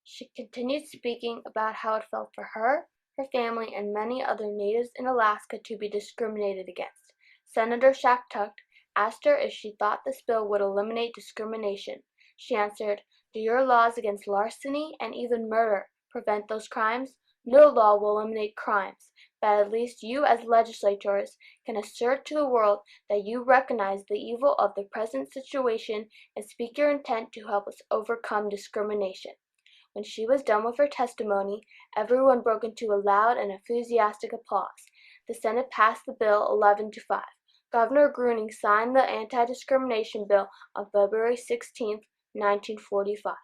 She continued speaking about how it felt for her, her family, and many other natives in Alaska to be discriminated against. Senator Shattuck asked her if she thought this bill would eliminate discrimination. She answered, "Do your laws against larceny and even murder prevent those crimes? No law will eliminate crimes, but at least you as legislators can assert to the world that you recognize the evil of the present situation and speak your intent to help us overcome discrimination." When she was done with her testimony, everyone broke into a loud and enthusiastic applause. The Senate passed the bill 11-5. Governor Gruening signed the Anti-Discrimination Bill on February 16, 1945.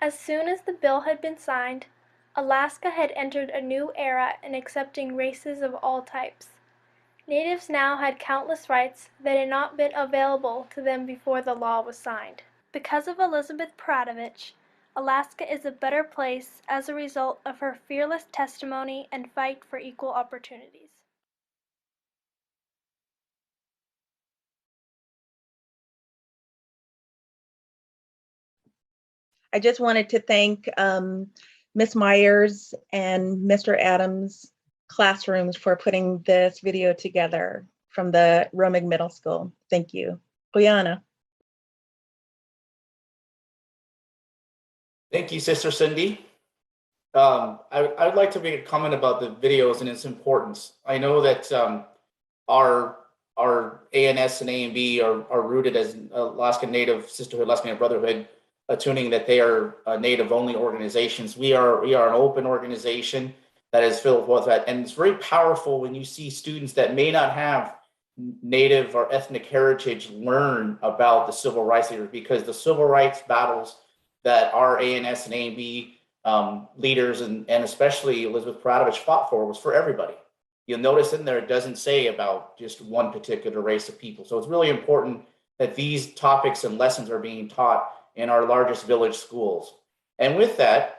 As soon as the bill had been signed, Alaska had entered a new era in accepting races of all types. Natives now had countless rights that had not been available to them before the law was signed. Because of Elizabeth Pradovich, Alaska is a better place as a result of her fearless testimony and fight for equal opportunities. I just wanted to thank Ms. Myers and Mr. Adams' classrooms for putting this video together from the Romig Middle School. Thank you. Brianna. Thank you, Sister Cindy. I would like to make a comment about the videos and its importance. I know that our ANS and ANB are rooted as Alaska Native Sisterhood, Alaska Native Brotherhood, attuning that they are Native-only organizations. We are an open organization that is filled with that, and it's very powerful when you see students that may not have Native or ethnic heritage learn about the civil rights leaders, because the civil rights battles that our ANS and ANB leaders and especially Elizabeth Pratrovich fought for was for everybody. You'll notice in there it doesn't say about just one particular race of people. So it's really important that these topics and lessons are being taught in our largest village schools. And with that,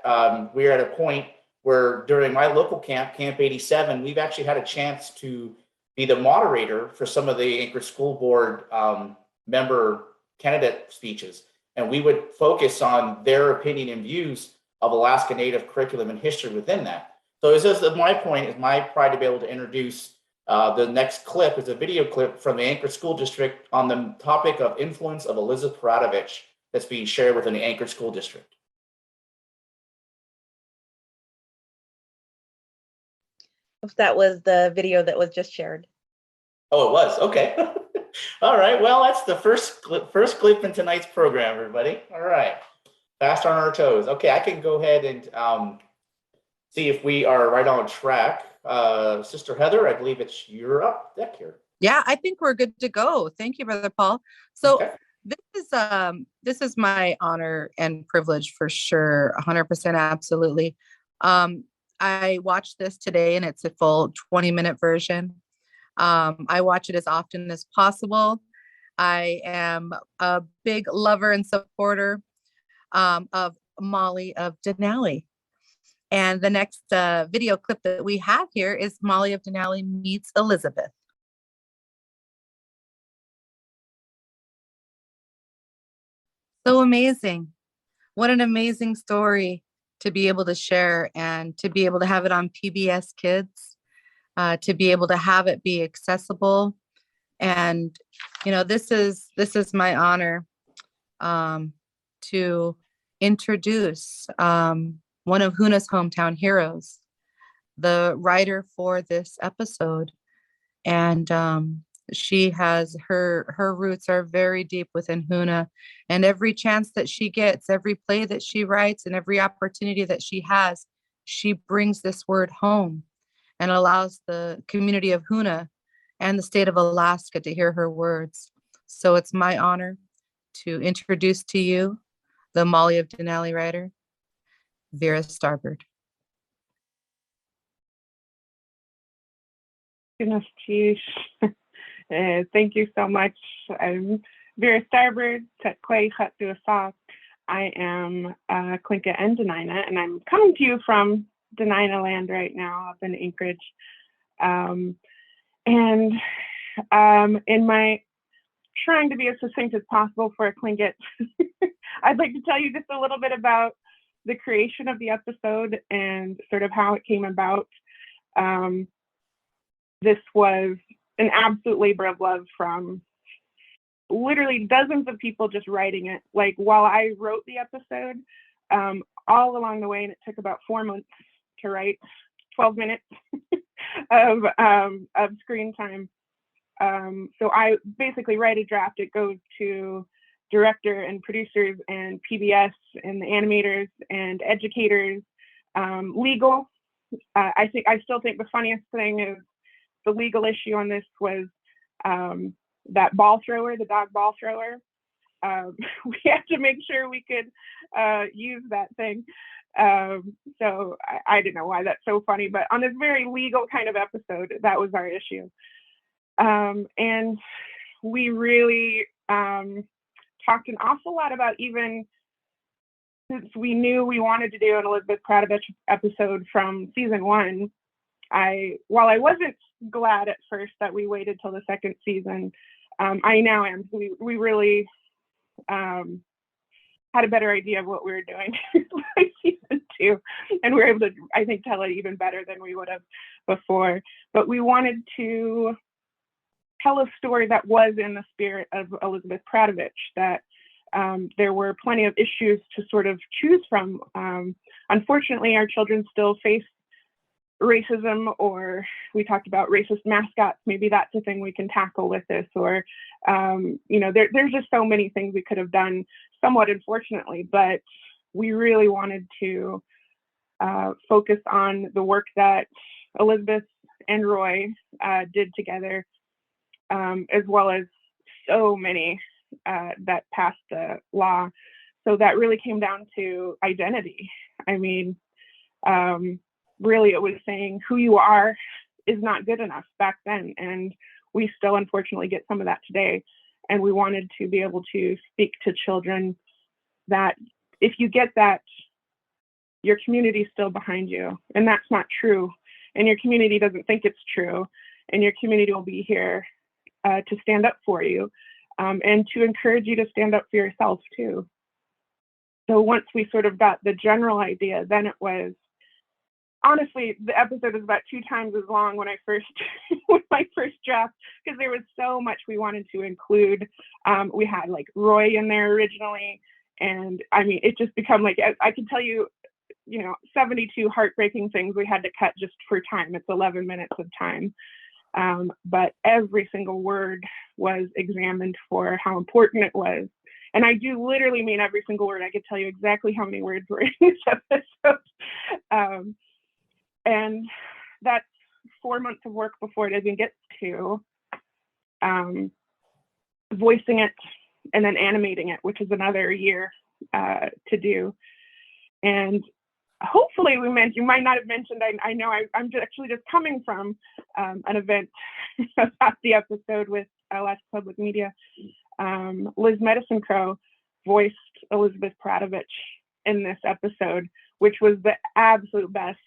we're at a point where during my local camp, Camp 87, we've actually had a chance to be the moderator for some of the Anchorage School Board member candidate speeches. And we would focus on their opinion and views of Alaska Native curriculum and history within that. So it's just my point, is my pride to be able to introduce the next clip is a video clip from the Anchorage School District on the topic of influence of Elizabeth Peratovich that's being shared within the Anchorage School District. That was the video that was just shared. Oh, it was, okay. All right, well, that's the first clip in tonight's program, everybody. All right, fast on our toes. Okay, I can go ahead and see if we are right on track. Sister Heather, I believe you're up deck here. Yeah, I think we're good to go. Thank you, Brother Paul. So okay. This is my honor and privilege for sure, 100%, absolutely. I watched this today and it's a full 20-minute version. I watch it as often as possible. I am a big lover and supporter of Molly of Denali. And the next video clip that we have here is Molly of Denali meets Elizabeth. So amazing. What an amazing story to be able to share and to be able to have it on PBS Kids, to be able to have it be accessible. And, you know, this is my honor to introduce one of Huna's hometown heroes, the writer for this episode. And she has her roots are very deep within Huna, and every chance that she gets, every play that she writes, and every opportunity that she has, she brings this word home. and allows the community of Hoona and the state of Alaska to hear her words. So it's my honor to introduce to you the Molly of Denali writer, Vera Starbird. Goodness, geez. Thank you so much. I'm Vera Starbird, Tetkwe Chattuasak. I am Tlingit and Dena'ina, and I'm coming to you from Dena'ina land right now up in Anchorage. In my trying to be as succinct as possible for a Tlingit, I'd like to tell you just a little bit about the creation of the episode and sort of how it came about. This was an absolute labor of love from literally dozens of people just writing it. Like while I wrote the episode, all along the way, and it took about 4 months to write, 12 minutes of screen time. So I basically write a draft. It goes to director and producers and PBS and the animators and educators, legal. I still think the funniest thing is the legal issue on this was that ball thrower, the dog ball thrower. We had to make sure we could use that thing. So I don't know why that's so funny, but on this very legal kind of episode, that was our issue. And we really talked an awful lot about, even since we knew we wanted to do an Elizabeth Pradovich episode from season 1, while I wasn't glad at first that we waited till the second season, I now am. We really had a better idea of what we were doing by season 2, and we were able to, I think, tell it even better than we would have before. But we wanted to tell a story that was in the spirit of Elizabeth Pradovich, that there were plenty of issues to sort of choose from. Unfortunately, our children still face racism, or we talked about racist mascots. Maybe that's a thing we can tackle with this, or there's just so many things we could have done, somewhat unfortunately, but we really wanted to focus on the work that Elizabeth and Roy did together, as well as so many that passed the law. So that really came down to identity. I mean, really it was saying who you are is not good enough back then, and we still unfortunately get some of that today. And we wanted to be able to speak to children that if you get that, your community is still behind you, and that's not true, and your community doesn't think it's true, and your community will be here to stand up for you, and to encourage you to stand up for yourself too. So once we sort of got the general idea, then it was, honestly, the episode is about 2 times as long when I first, with my first draft, because there was so much we wanted to include. We had like Roy in there originally, and I mean, it just become like, I can tell you, 72 heartbreaking things we had to cut just for time. It's 11 minutes of time. But every single word was examined for how important it was. And I do literally mean every single word. I could tell you exactly how many words were in this episode. And that's 4 months of work before it even gets to voicing it and then animating it, which is another year to do. And hopefully you might not have mentioned, I know I'm actually just coming from an event about the episode with Alaska Public Media. Liz Medicine Crow voiced Elizabeth Pradovich in this episode, which was the absolute best,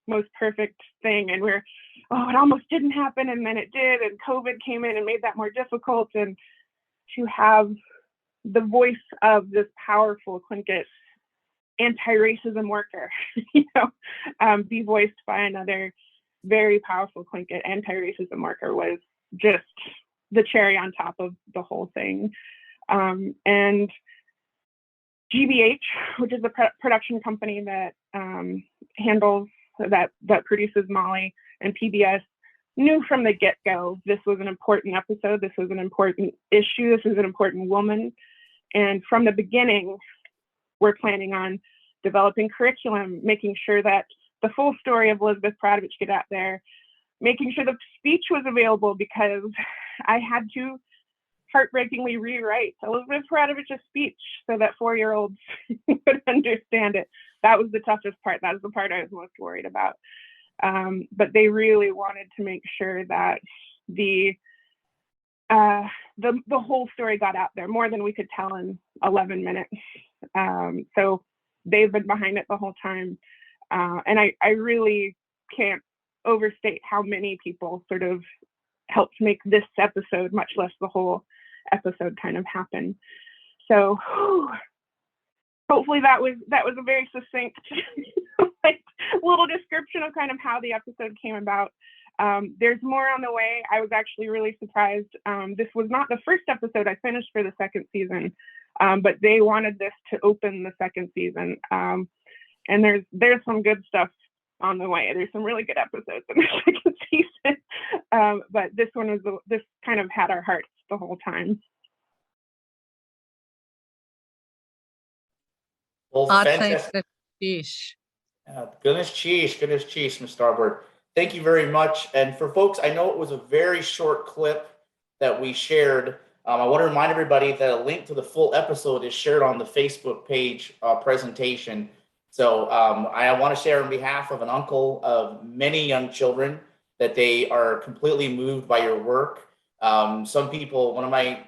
most perfect thing. And it almost didn't happen, and then it did, and COVID came in and made that more difficult. And to have the voice of this powerful Tlingit anti-racism worker, be voiced by another very powerful Tlingit anti-racism worker was just the cherry on top of the whole thing. And GBH, which is a production company that handles, that produces Molly, and PBS, knew from the get-go this was an important episode, this was an important issue, this was an important woman. And from the beginning, we're planning on developing curriculum, making sure that the full story of Elizabeth Pradovich get out there, making sure the speech was available, because I had to heartbreakingly rewrite Elizabeth Peratovich's speech so that 4-year-olds would understand it. That was the toughest part. That was the part I was most worried about. But they really wanted to make sure that the whole story got out there, more than we could tell in 11 minutes. So they've been behind it the whole time. And I really can't overstate how many people sort of helped make this episode, much less the whole episode, kind of happen. So hopefully that was a very succinct like little description of kind of how the episode came about. There's more on the way. I was actually really surprised. This was not the first episode I finished for the second season, but they wanted this to open the second season. And there's some good stuff on the way. There's some really good episodes in the second season. But this one was this kind of had our hearts the whole time. Well, fantastic. Goodness Cheese, Ms. Starboard. Thank you very much. And for folks, I know it was a very short clip that we shared. I want to remind everybody that a link to the full episode is shared on the Facebook page presentation. So I want to share on behalf of an uncle of many young children that they are completely moved by your work. Some people, one of my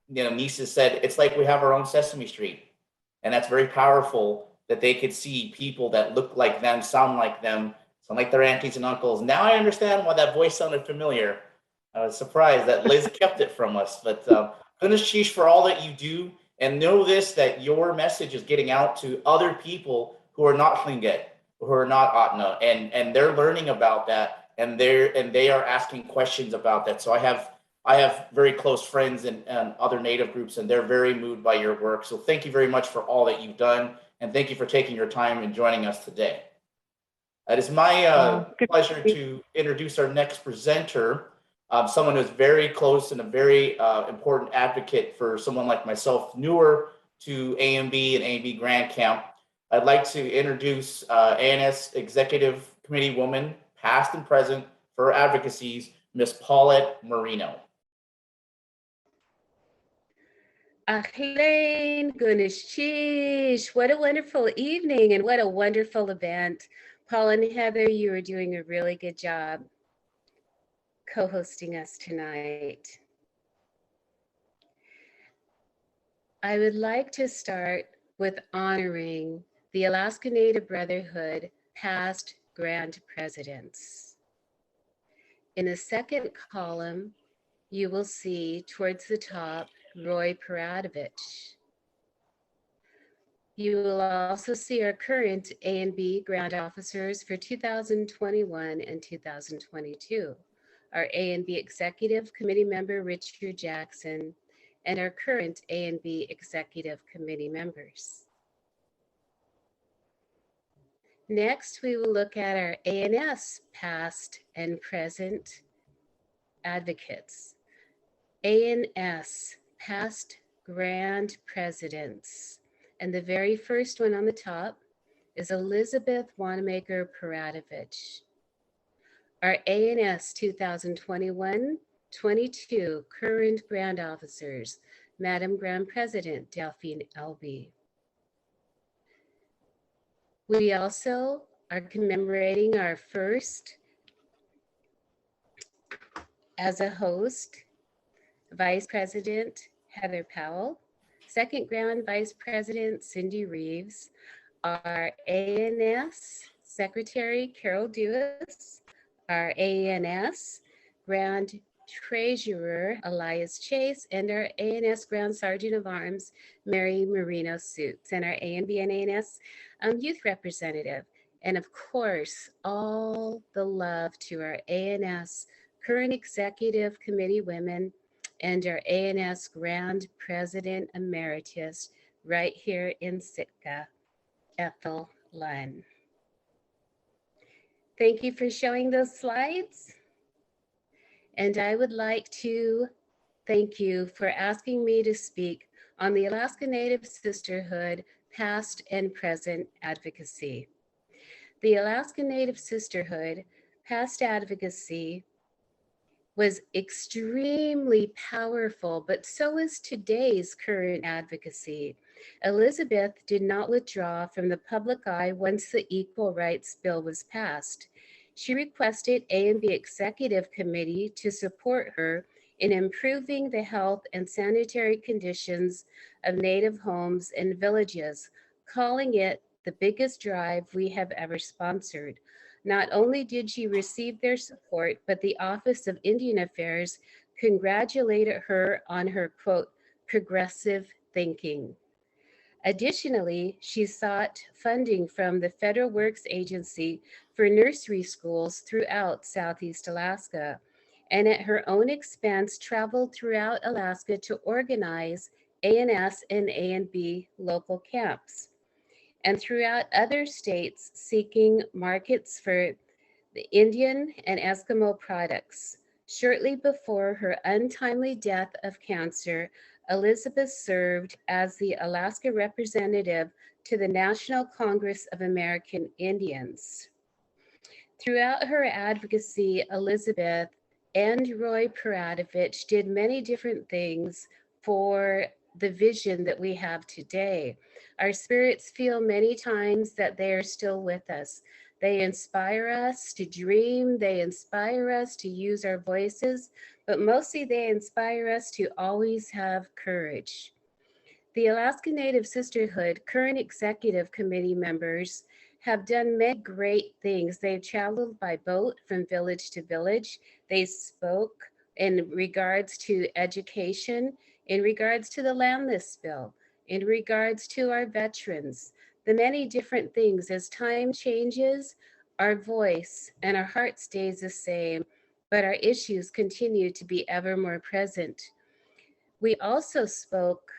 nieces said, it's like we have our own Sesame Street. And that's very powerful that they could see people that look like them, sound like their aunties and uncles. Now I understand why that voice sounded familiar. I was surprised that Liz kept it from us. But goodness cheese for all that you do. And know this, that your message is getting out to other people who are not Tlingit, who are not Atna, and they're learning about that, and they are asking questions about that. So I have very close friends and other Native groups, and they're very moved by your work. So thank you very much for all that you've done, and thank you for taking your time and joining us today. It is my pleasure to introduce our next presenter, someone who's very close and a very important advocate for someone like myself, newer to ANB and ANB Grand Camp. I'd like to introduce ANS Executive Committee woman, past and present, for her advocacies, Ms. Paulette Marino. Ahlan, Gunishish. What a wonderful evening and what a wonderful event. Paul and Heather, you are doing a really good job co-hosting us tonight. I would like to start with honoring the Alaska Native Brotherhood past Grand Presidents. In the second column, you will see towards the top Roy Pradovich. You will also see our current ANB Grand Officers for 2021 and 2022, our ANB Executive Committee member, Richard Jackson, and our current ANB Executive Committee members. Next, we will look at our ANS past and present advocates. ANS past Grand Presidents. And the very first one on the top is Elizabeth Wanamaker-Pradovich. Our ANS 2021-22 current Grand Officers, Madam Grand President Delphine Elby. We also are commemorating our first, as a host, Vice President Heather Powell, second Grand Vice President Cindy Reeves, our ANS Secretary Carol Dewis, our ANS Grand Treasurer Elias Chase, and our ANS Grand Sergeant of Arms Mary Marino Suits, and our ANB and ANS Youth Representative. And of course, all the love to our ANS current Executive Committee women and our ANS Grand President Emeritus right here in Sitka, Ethel Lunn. Thank you for showing those slides. And I would like to thank you for asking me to speak on the Alaska Native Sisterhood past and present advocacy. The Alaska Native Sisterhood past advocacy was extremely powerful, but so is today's current advocacy. Elizabeth did not withdraw from the public eye once the Equal Rights Bill was passed. She requested ANB Executive Committee to support her in improving the health and sanitary conditions of Native homes and villages, calling it the biggest drive we have ever sponsored. Not only did she receive their support, but the Office of Indian Affairs congratulated her on her, quote, progressive thinking. Additionally, she sought funding from the Federal Works Agency for nursery schools throughout Southeast Alaska, and at her own expense traveled throughout Alaska to organize ANS and ANB local camps, and throughout other states seeking markets for the Indian and Eskimo products. Shortly before her untimely death of cancer, Elizabeth served as the Alaska representative to the National Congress of American Indians. Throughout her advocacy, Elizabeth and Roy Pradovich did many different things for the vision that we have today. Our spirits feel many times that they are still with us. They inspire us to dream, they inspire us to use our voices, but mostly they inspire us to always have courage. The Alaska Native Sisterhood current executive committee members have done many great things. They've traveled by boat from village to village. They spoke in regards to education, in regards to the land use bill, in regards to our veterans, the many different things. As time changes, our voice and our heart stays the same, but our issues continue to be ever more present. We also spoke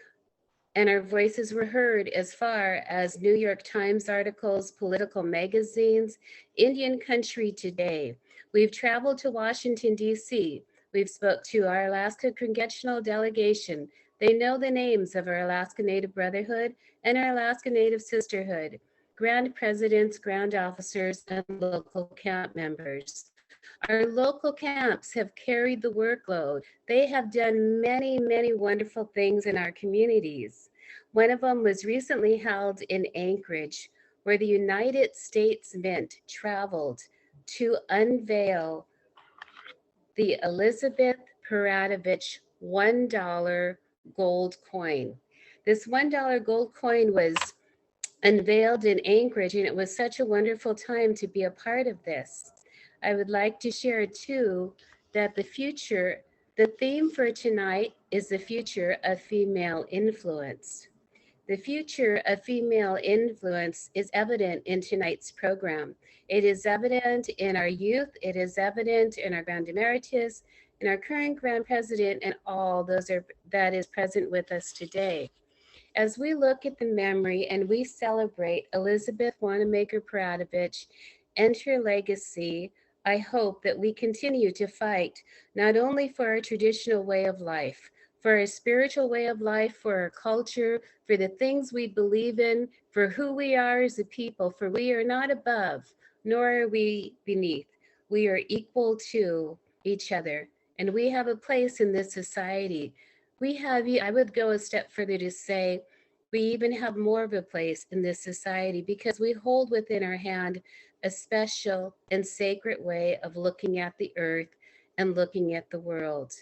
and our voices were heard as far as New York Times articles, political magazines, Indian Country Today. We've traveled to Washington, D.C. We've spoke to our Alaska Congressional Delegation. They know the names of our Alaska Native Brotherhood and our Alaska Native Sisterhood, Grand Presidents, Grand Officers, and local camp members. Our local camps have carried the workload. They have done many, many wonderful things in our communities. One of them was recently held in Anchorage, where the United States Mint traveled to unveil the Elizabeth Peratrovich $1 gold coin. This $1 gold coin was unveiled in Anchorage, and it was such a wonderful time to be a part of this. I would like to share too that the theme for tonight is the future of female influence. The future of female influence is evident in tonight's program. It is evident in our youth, it is evident in our Grand Emeritus, in our current Grand President, and all those that is present with us today. As we look at the memory and we celebrate Elizabeth Wanamaker Pradovich and her legacy, I hope that we continue to fight not only for our traditional way of life, for our spiritual way of life, for our culture, for the things we believe in, for who we are as a people, for we are not above, nor are we beneath. We are equal to each other, and we have a place in this society. I would go a step further to say, we even have more of a place in this society because we hold within our hand a special and sacred way of looking at the earth and looking at the world.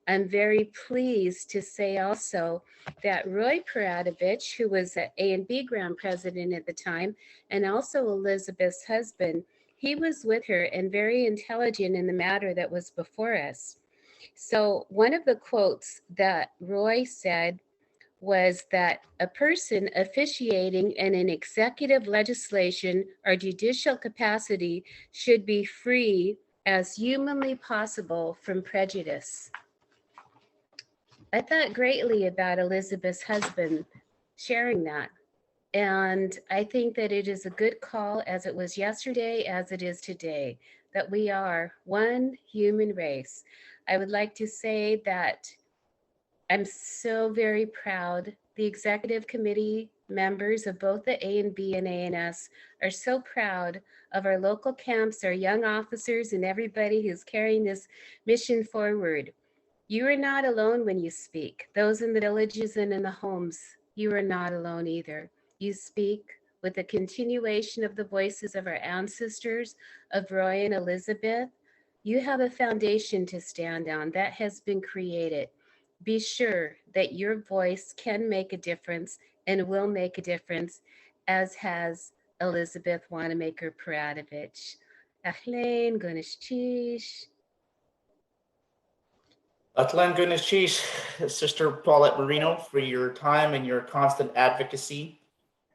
I'm very pleased to say also that Roy Pradovich, who was the ANB Grand President at the time, and also Elizabeth's husband, he was with her and very intelligent in the matter that was before us. So one of the quotes that Roy said was that a person officiating in an executive legislation or judicial capacity should be free as humanly possible from prejudice. I thought greatly about Elizabeth's husband sharing that. And I think that it is a good call, as it was yesterday, as it is today, that we are one human race. I would like to say that I'm so very proud the executive committee members of both the ANB and ANS are so proud of our local camps, our young officers, and everybody who's carrying this mission forward. You are not alone when you speak. Those in the villages and in the homes, you are not alone either. You speak with the continuation of the voices of our ancestors, of Roy and Elizabeth. You have a foundation to stand on that has been created. Be sure that your voice can make a difference and will make a difference, as has Elizabeth Wanamaker Pradovich. Ahlen, Gunishchish. Atlan goodness cheese, Sister Paulette Marino, for your time and your constant advocacy.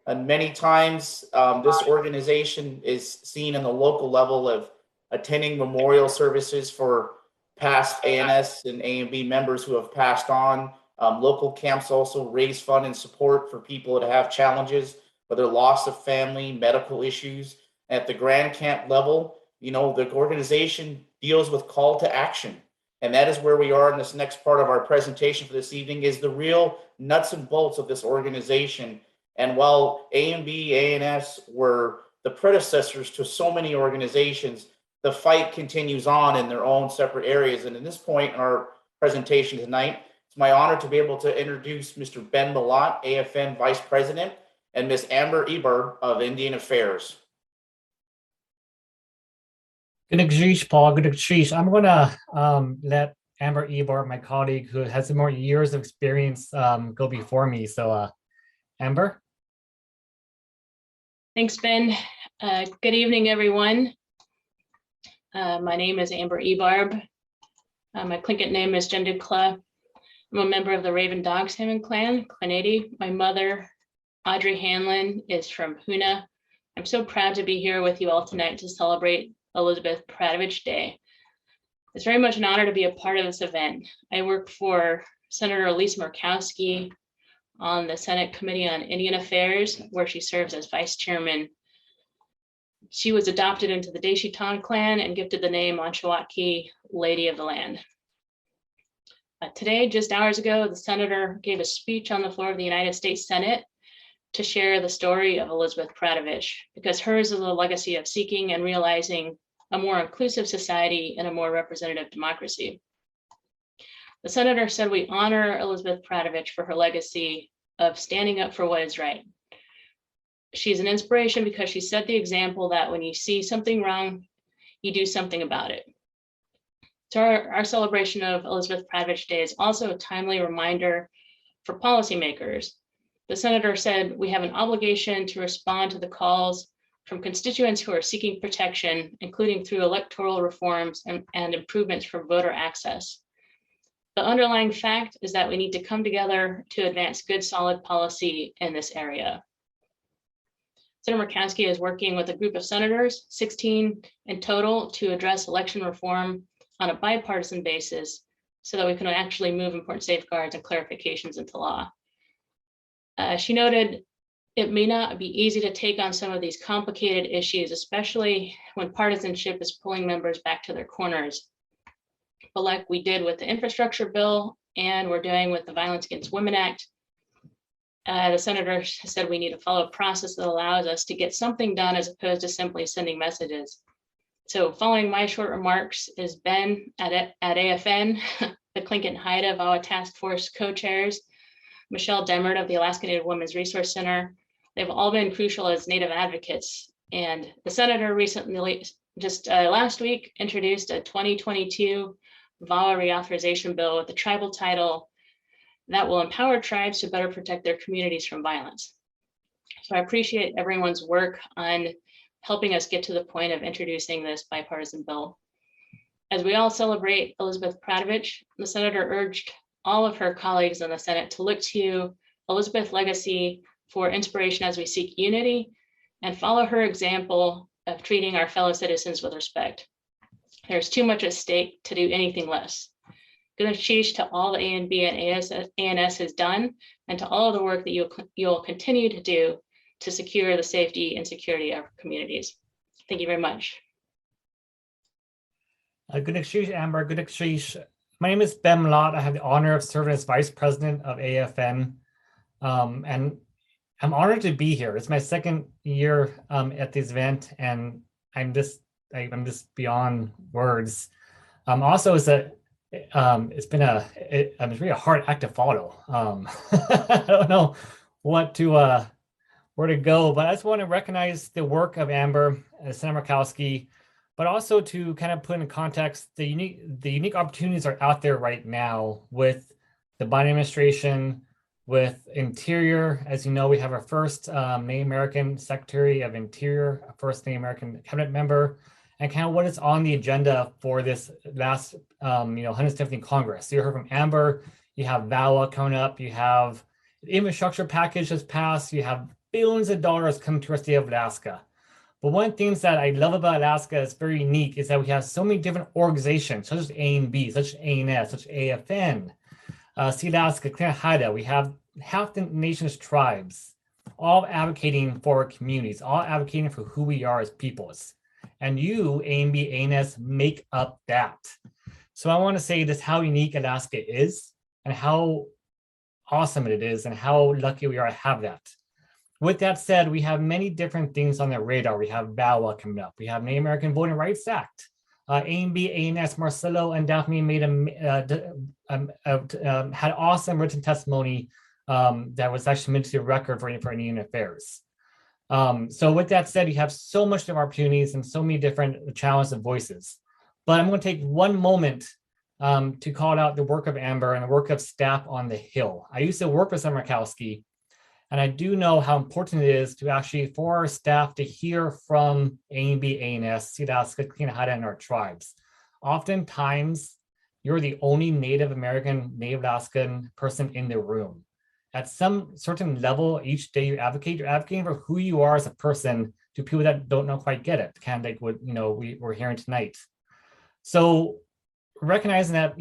And many times this organization is seen in the local level of attending memorial services for past ANS and ANB members who have passed on. Local camps also raise fund and support for people that have challenges, whether loss of family, medical issues. At the Grand Camp level, you know, the organization deals with call to action. And that is where we are in this next part of our presentation for this evening, is the real nuts and bolts of this organization. And while ANB, ANS were the predecessors to so many organizations, the fight continues on in their own separate areas. And at this point in our presentation tonight, it's my honor to be able to introduce Mr. Ben Malott, AFN Vice President, and Ms. Amber Eber of Indian Affairs. Good evening, Paul. Good evening. I'm going to let Amber Eber, my colleague who has more years of experience, go before me. So, Amber. Thanks, Ben. Good evening, everyone. My name is Amber Ebarb. My Tlingit name is Jendukla. I'm a member of the Raven Dog Salmon clan, Clanady. My mother, Audrey Hanlon, is from Hoona. I'm so proud to be here with you all tonight to celebrate Elizabeth Pradovich Day. It's very much an honor to be a part of this event. I work for Senator Elise Murkowski on the Senate Committee on Indian Affairs, where she serves as vice chairman. She was adopted into the Deshiton clan and gifted the name Anshawaki, Lady of the Land. Today, just hours ago, the senator gave a speech on the floor of the United States Senate to share the story of Elizabeth Pradovich, because hers is a legacy of seeking and realizing a more inclusive society and a more representative democracy. The senator said we honor Elizabeth Pradovich for her legacy of standing up for what is right. She's an inspiration because she set the example that when you see something wrong, you do something about it. So our celebration of Elizabeth Pradovich Day is also a timely reminder for policymakers. The senator said we have an obligation to respond to the calls from constituents who are seeking protection, including through electoral reforms and improvements for voter access. The underlying fact is that we need to come together to advance good, solid policy in this area. Senator Murkowski is working with a group of senators, 16 in total, to address election reform on a bipartisan basis so that we can actually move important safeguards and clarifications into law. She noted it may not be easy to take on some of these complicated issues, especially when partisanship is pulling members back to their corners. But like we did with the infrastructure bill and we're doing with the Violence Against Women Act, the senator said we need to follow a process that allows us to get something done as opposed to simply sending messages. So following my short remarks is Ben at AFN, the Tlingit Haida VAWA Task Force co-chairs, Michelle Demert of the Alaska Native Women's Resource Center. They've all been crucial as Native advocates. And the senator recently, just last week, introduced a 2022 VAWA reauthorization bill with the tribal title that will empower tribes to better protect their communities from violence. So I appreciate everyone's work on helping us get to the point of introducing this bipartisan bill. As we all celebrate Elizabeth Pradovich, the senator urged all of her colleagues in the Senate to look to Elizabeth's legacy for inspiration as we seek unity and follow her example of treating our fellow citizens with respect. There's too much at stake to do anything less. Good sheesh to all the ANB and ANS has done, and to all of the work that you'll continue to do to secure the safety and security of our communities. Thank you very much. Good exchange, Amber. Good exchange. My name is Ben Malott. I have the honor of serving as Vice President of AFN. And I'm honored to be here. It's my second year at this event, and I'm just beyond words. Also, it's been it's really a hard act to follow. I don't know what to where to go, but I just want to recognize the work of Amber and Senator Murkowski, but also to kind of put in context the unique opportunities are out there right now with the Biden administration, with Interior. As you know, we have our first Native American Secretary of Interior, a first Native American cabinet member, and kind of what is on the agenda for this last 150th Congress. So you heard from Amber, you have VAWA coming up, you have the infrastructure package that's passed, you have billions of dollars coming to our state of Alaska. But one of the things that I love about Alaska is very unique is that we have so many different organizations, such as ANB, such as ANS, such as AFN, Sea Alaska, Clean Haida. We have half the nation's tribes, all advocating for our communities, all advocating for who we are as peoples. And you, ANB, ANS, make up that. So I want to say just how unique Alaska is and how awesome it is and how lucky we are to have that. With that said, we have many different things on the radar. We have VAWA coming up. We have Native American Voting Rights Act. ANB, ANS, Marcelo, and Daphne made had awesome written testimony that was actually meant to be a record for Indian Affairs. So with that said, you have so much of opportunities and so many different challenges and voices. But I'm going to take one moment to call out the work of Amber and the work of staff on the Hill. I used to work with Senator Murkowski, and I do know how important it is to actually for our staff to hear from ANB, ANS, Sea Alaska, Clean Haida, and our tribes. Oftentimes, you're the only Native American, Native Alaskan person in the room. At some certain level, each day you're advocating for who you are as a person to people that don't know quite get it, kind of like what we're hearing tonight. So recognizing that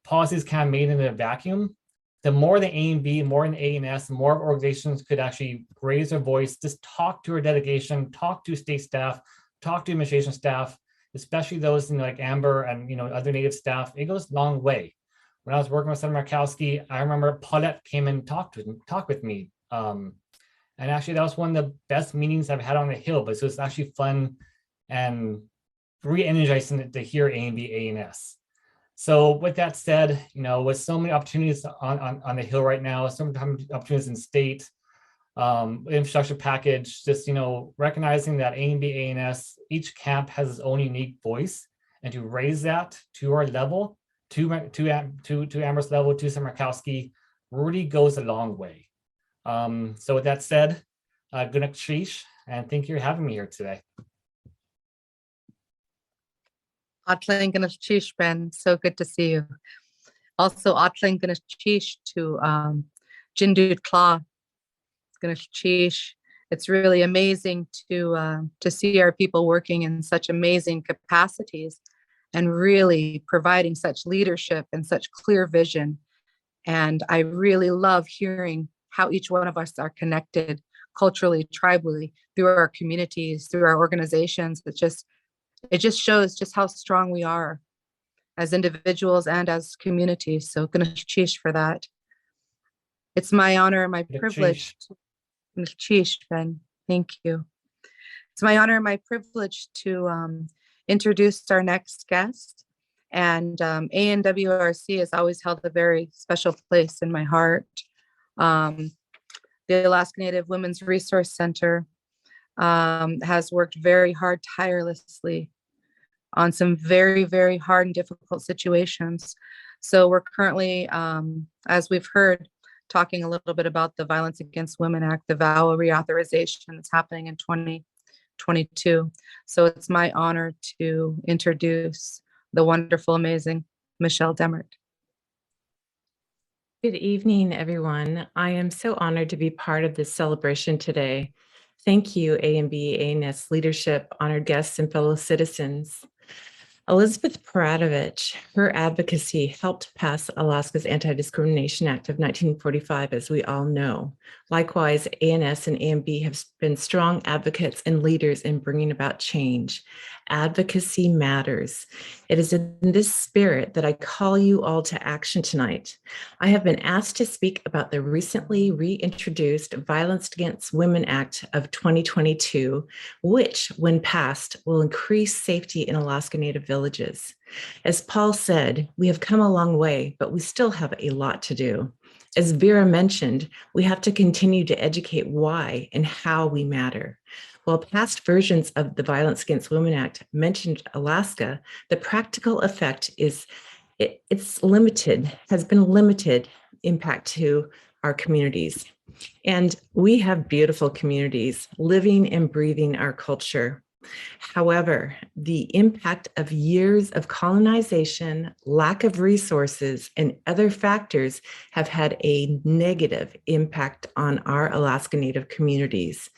policies kind of made in a vacuum, the more the ANB, more in the ANS, more organizations could actually raise their voice, just talk to our delegation, talk to state staff, talk to administration staff, especially those like Amber and other Native staff. It goes a long way. When I was working with Senator Murkowski, I remember Paulette came and talked with me. And actually that was one of the best meetings I've had on the Hill, but it was actually fun and re-energizing to hear ANB, ANS. So with that said, with so many opportunities on the Hill right now, so many opportunities in state, infrastructure package, just, recognizing that ANB, ANS, each camp has its own unique voice, and to raise that to our level, to Amber's level, to Senator Murkowski, really goes a long way. So with that said, good night, Sheesh, and thank you for having me here today. Atling Ganashish, Ben, so good to see you. Also, Atling Ganashish to Jindud Kla Ganashish. It's really amazing to see our people working in such amazing capacities and really providing such leadership and such clear vision. And I really love hearing how each one of us are connected culturally, tribally, through our communities, through our organizations. It just shows just how strong we are as individuals and as communities. So Ganashish for that. It's my honor and my privilege. Ganashish, Ben, thank you. It's my honor and my privilege to introduce our next guest. And ANWRC has always held a very special place in my heart. The Alaska Native Women's Resource Center has worked very hard, tirelessly on some very, very hard and difficult situations. So we're currently, as we've heard, talking a little bit about the Violence Against Women Act, the VAWA reauthorization that's happening in 2022. So it's my honor to introduce the wonderful, amazing Michelle Demert. Good evening, everyone. I am so honored to be part of this celebration today. Thank you, ANB, ANS leadership, honored guests, and fellow citizens. Elizabeth Peratrovich, her advocacy helped pass Alaska's Anti-Discrimination Act of 1945, as we all know. Likewise, ANS and ANB have been strong advocates and leaders in bringing about change. Advocacy matters. It is in this spirit that I call you all to action tonight. I have been asked to speak about the recently reintroduced Violence Against Women Act of 2022, which, when passed, will increase safety in Alaska Native villages. As Paul said, we have come a long way, but we still have a lot to do. As Vera mentioned, we have to continue to educate why and how we matter. While past versions of the Violence Against Women Act mentioned Alaska, the practical effect is it's limited, has been limited impact to our communities. And we have beautiful communities living and breathing our culture. However, the impact of years of colonization, lack of resources, and other factors have had a negative impact on our Alaska Native communities,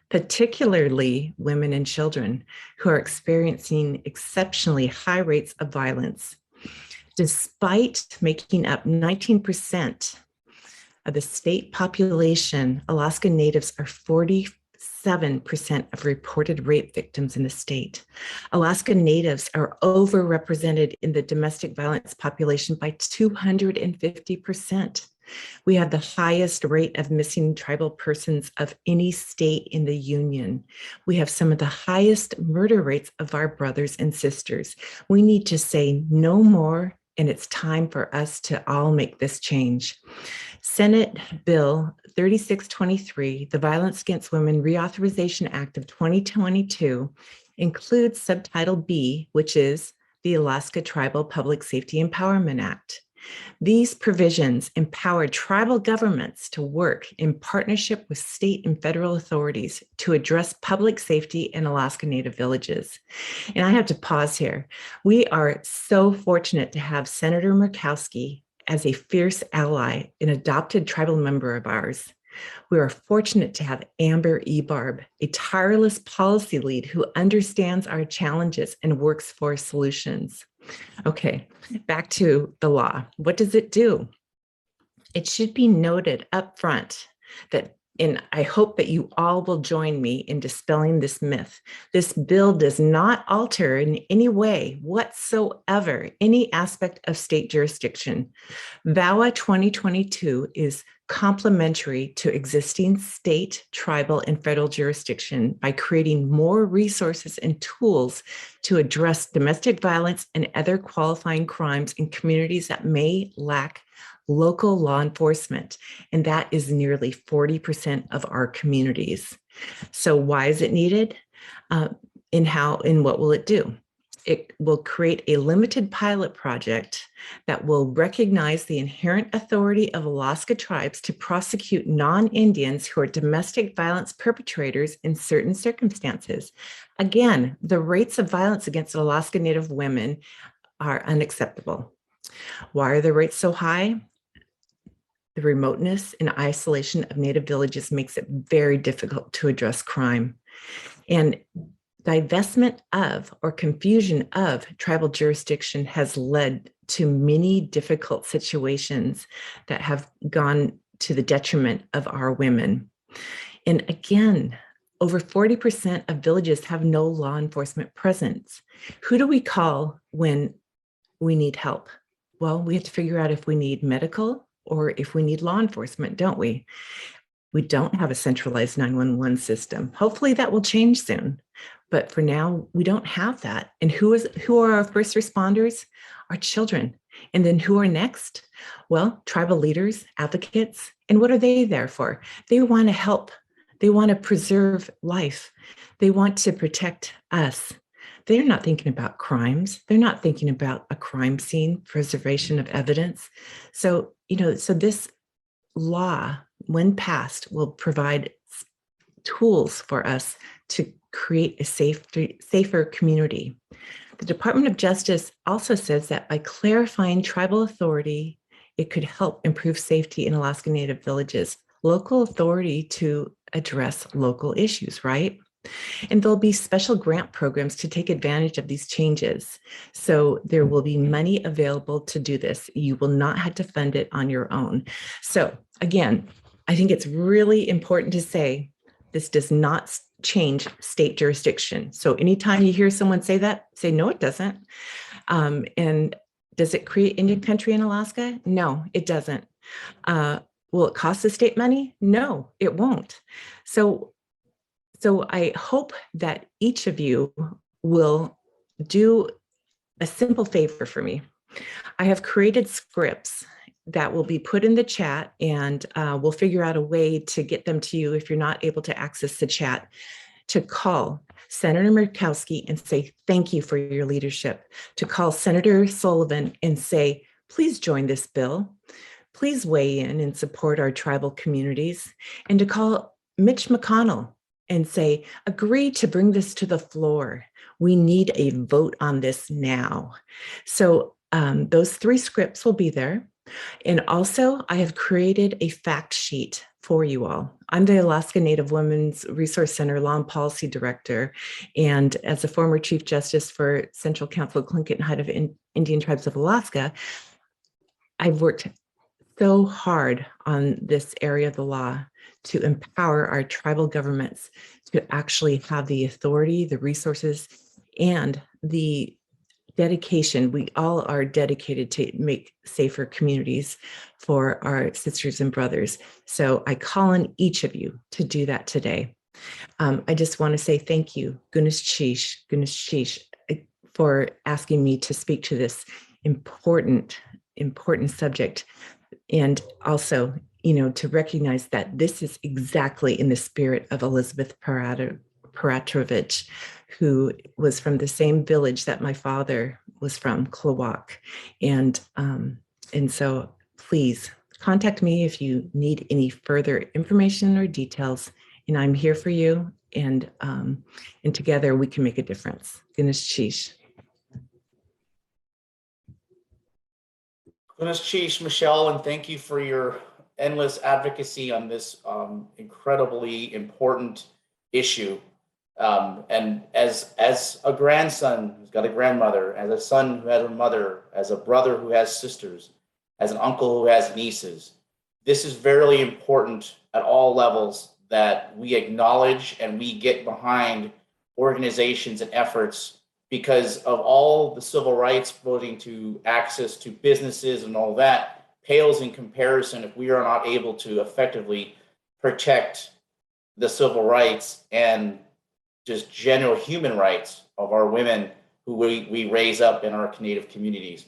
particularly women and children who are experiencing exceptionally high rates of violence. Despite making up 19% of the state population, Alaska Natives are 47% of reported rape victims in the state. Alaska Natives are overrepresented in the domestic violence population by 250%. We have the highest rate of missing tribal persons of any state in the Union. We have some of the highest murder rates of our brothers and sisters. We need to say no more, and it's time for us to all make this change. Senate Bill 3623, the Violence Against Women Reauthorization Act of 2022, includes Subtitle B, which is the Alaska Tribal Public Safety Empowerment Act. These provisions empower tribal governments to work in partnership with state and federal authorities to address public safety in Alaska Native villages. And I have to pause here. We are so fortunate to have Senator Murkowski as a fierce ally, an adopted tribal member of ours. We are fortunate to have Amber Ebarb, a tireless policy lead who understands our challenges and works for solutions. Okay, back to the law. What does it do? It should be noted up front that, and I hope that you all will join me in dispelling this myth. This bill does not alter in any way whatsoever any aspect of state jurisdiction. VAWA 2022 is complementary to existing state, tribal, and federal jurisdiction by creating more resources and tools to address domestic violence and other qualifying crimes in communities that may lack local law enforcement, and that is nearly 40% of our communities. So why is it needed? And what will it do? It will create a limited pilot project that will recognize the inherent authority of Alaska tribes to prosecute non-Indians who are domestic violence perpetrators in certain circumstances. Again, the rates of violence against Alaska Native women are unacceptable. Why are the rates so high? The remoteness and isolation of Native villages makes it very difficult to address crime. And divestment of or confusion of tribal jurisdiction has led to many difficult situations that have gone to the detriment of our women. And again, over 40% of villages have no law enforcement presence. Who do we call when we need help? Well, we have to figure out if we need medical or if we need law enforcement, don't we? We don't have a centralized 911 system. Hopefully that will change soon. But for now, we don't have that. And who are our first responders? Our children. And then who are next? Well, tribal leaders, advocates. And what are they there for? They want to help. They want to preserve life. They want to protect us. They're not thinking about crimes. They're not thinking about a crime scene, preservation of evidence. So, so this law, when passed, will provide tools for us to create a safer community. The Department of Justice also says that by clarifying tribal authority, it could help improve safety in Alaska Native villages, local authority to address local issues, right? And there'll be special grant programs to take advantage of these changes. So there will be money available to do this. You will not have to fund it on your own. So again, I think it's really important to say this does not change state jurisdiction. So anytime you hear someone say that, say, no, it doesn't. And does it create Indian country in Alaska? No, it doesn't. Will it cost the state money? No, it won't. So I hope that each of you will do a simple favor for me. I have created scripts that will be put in the chat, and we'll figure out a way to get them to you if you're not able to access the chat, to call Senator Murkowski and say, thank you for your leadership, to call Senator Sullivan and say, please join this bill, please weigh in and support our tribal communities, and to call Mitch McConnell and say, agree to bring this to the floor. We need a vote on this now. So those 3 scripts will be there. And also, I have created a fact sheet for you all. I'm the Alaska Native Women's Resource Center Law and Policy Director. And as a former Chief Justice for Central Council Clinton Height of Indian Tribes of Alaska, I've worked so hard on this area of the law to empower our tribal governments to actually have the authority, the resources, and the dedication. We all are dedicated to make safer communities for our sisters and brothers. So I call on each of you to do that today. I just want to say thank you, Gunas Chish, for asking me to speak to this important subject. And also, to recognize that this is exactly in the spirit of Elizabeth Peratrovich, who was from the same village that my father was from, Klawak. And so please contact me if you need any further information or details, and I'm here for you. And together we can make a difference. Gunas Chish. Gunas Chish, Michelle, and thank you for your endless advocacy on this incredibly important issue. And as a grandson who's got a grandmother, as a son who has a mother, as a brother who has sisters, as an uncle who has nieces, this is very important at all levels that we acknowledge and we get behind organizations and efforts, because of all the civil rights voting to access to businesses and all that pales in comparison if we are not able to effectively protect the civil rights and just general human rights of our women who we raise up in our Native communities.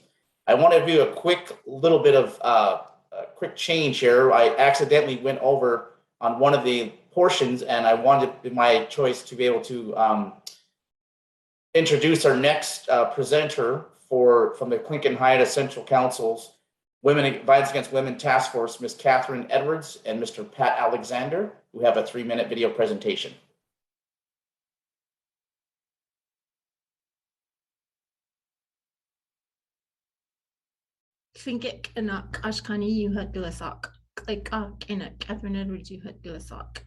I want to do a quick little bit of a quick change here. I accidentally went over on one of the portions, and I wanted my choice to be able to introduce our next presenter from the Clinton Height Central Council's Violence Against Women Task Force, Ms. Katherine Edwards and Mr. Pat Alexander, who have a 3-minute video presentation. Finkik anak ashkani yuhat dilasak. Like inak Katherine Edwards yuhat dilasak.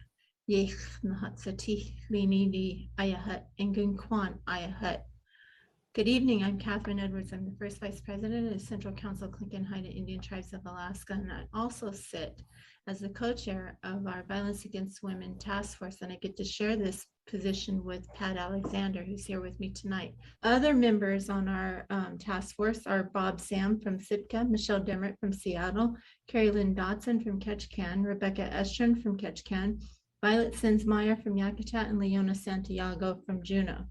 Yech nahatsati lini di ayahat ingun kwan ayahat. Good evening, I'm Katherine Edwards. I'm the first Vice President of the Central Council Clinton Height Indian Tribes of Alaska, and I also sit as the co-chair of our Violence Against Women Task Force, and I get to share this position with Pat Alexander, who's here with me tonight. Other members on our task force are Bob Sam from Sitka, Michelle Demert from Seattle, Carrie Lynn Dotson from Ketchikan, Rebecca Estrin from Ketchikan, Violet Sinsmeyer from Yakutat, and Leona Santiago from Juneau.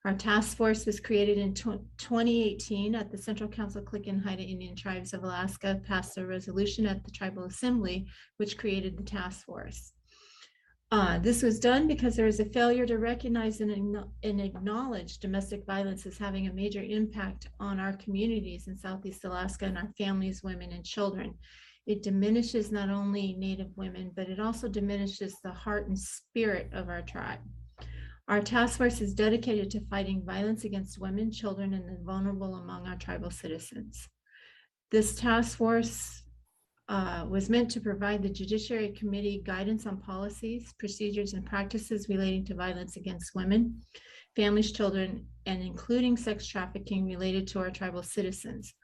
Our task force was created in 2018 at the Central Council Clinton Height Indian Tribes of Alaska, passed a resolution at the Tribal Assembly, which created the task force. This was done because there is a failure to recognize and acknowledge domestic violence as having a major impact on our communities in Southeast Alaska and our families, women, and children. It diminishes not only Native women, but it also diminishes the heart and spirit of our tribe. Our task force is dedicated to fighting violence against women, children, and the vulnerable among our tribal citizens. This task force was meant to provide the Judiciary Committee guidance on policies, procedures, and practices relating to violence against women, families, children, and including sex trafficking related to our tribal citizens.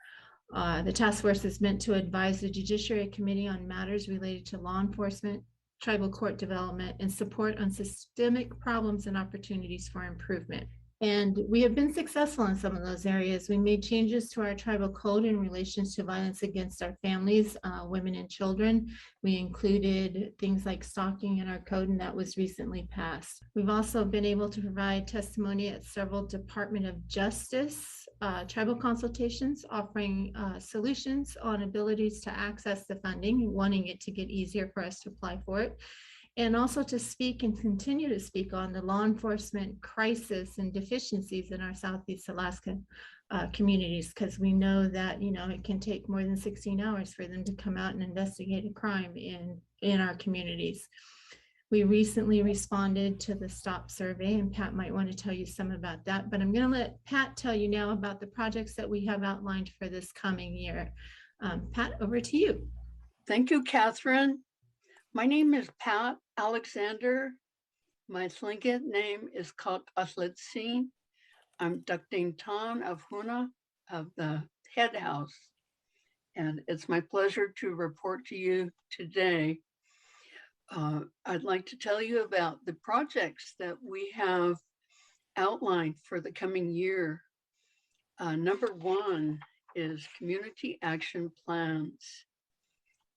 The task force is meant to advise the Judiciary Committee on matters related to law enforcement, tribal court development, and support on systemic problems and opportunities for improvement. And we have been successful in some of those areas. We made changes to our tribal code in relation to violence against our families, women and children. We included things like stalking in our code, and that was recently passed. We've also been able to provide testimony at several Department of Justice tribal consultations, offering solutions on abilities to access the funding, wanting it to get easier for us to apply for it, and also to speak and continue to speak on the law enforcement crisis and deficiencies in our Southeast Alaska communities, because we know that, you know, it can take more than 16 hours for them to come out and investigate a crime in our communities. We recently responded to the STOP survey, and Pat might want to tell you some about that, but I'm going to let Pat tell you now about the projects that we have outlined for this coming year. Pat, over to you. Thank you, Catherine. My name is Pat Alexander. My Tlingit name is Kak Atletsin. I'm Ducting Tan of Huna of the Head House. And it's my pleasure to report to you today. I'd like to tell you about the projects that we have outlined for the coming year. Number one is community action plans.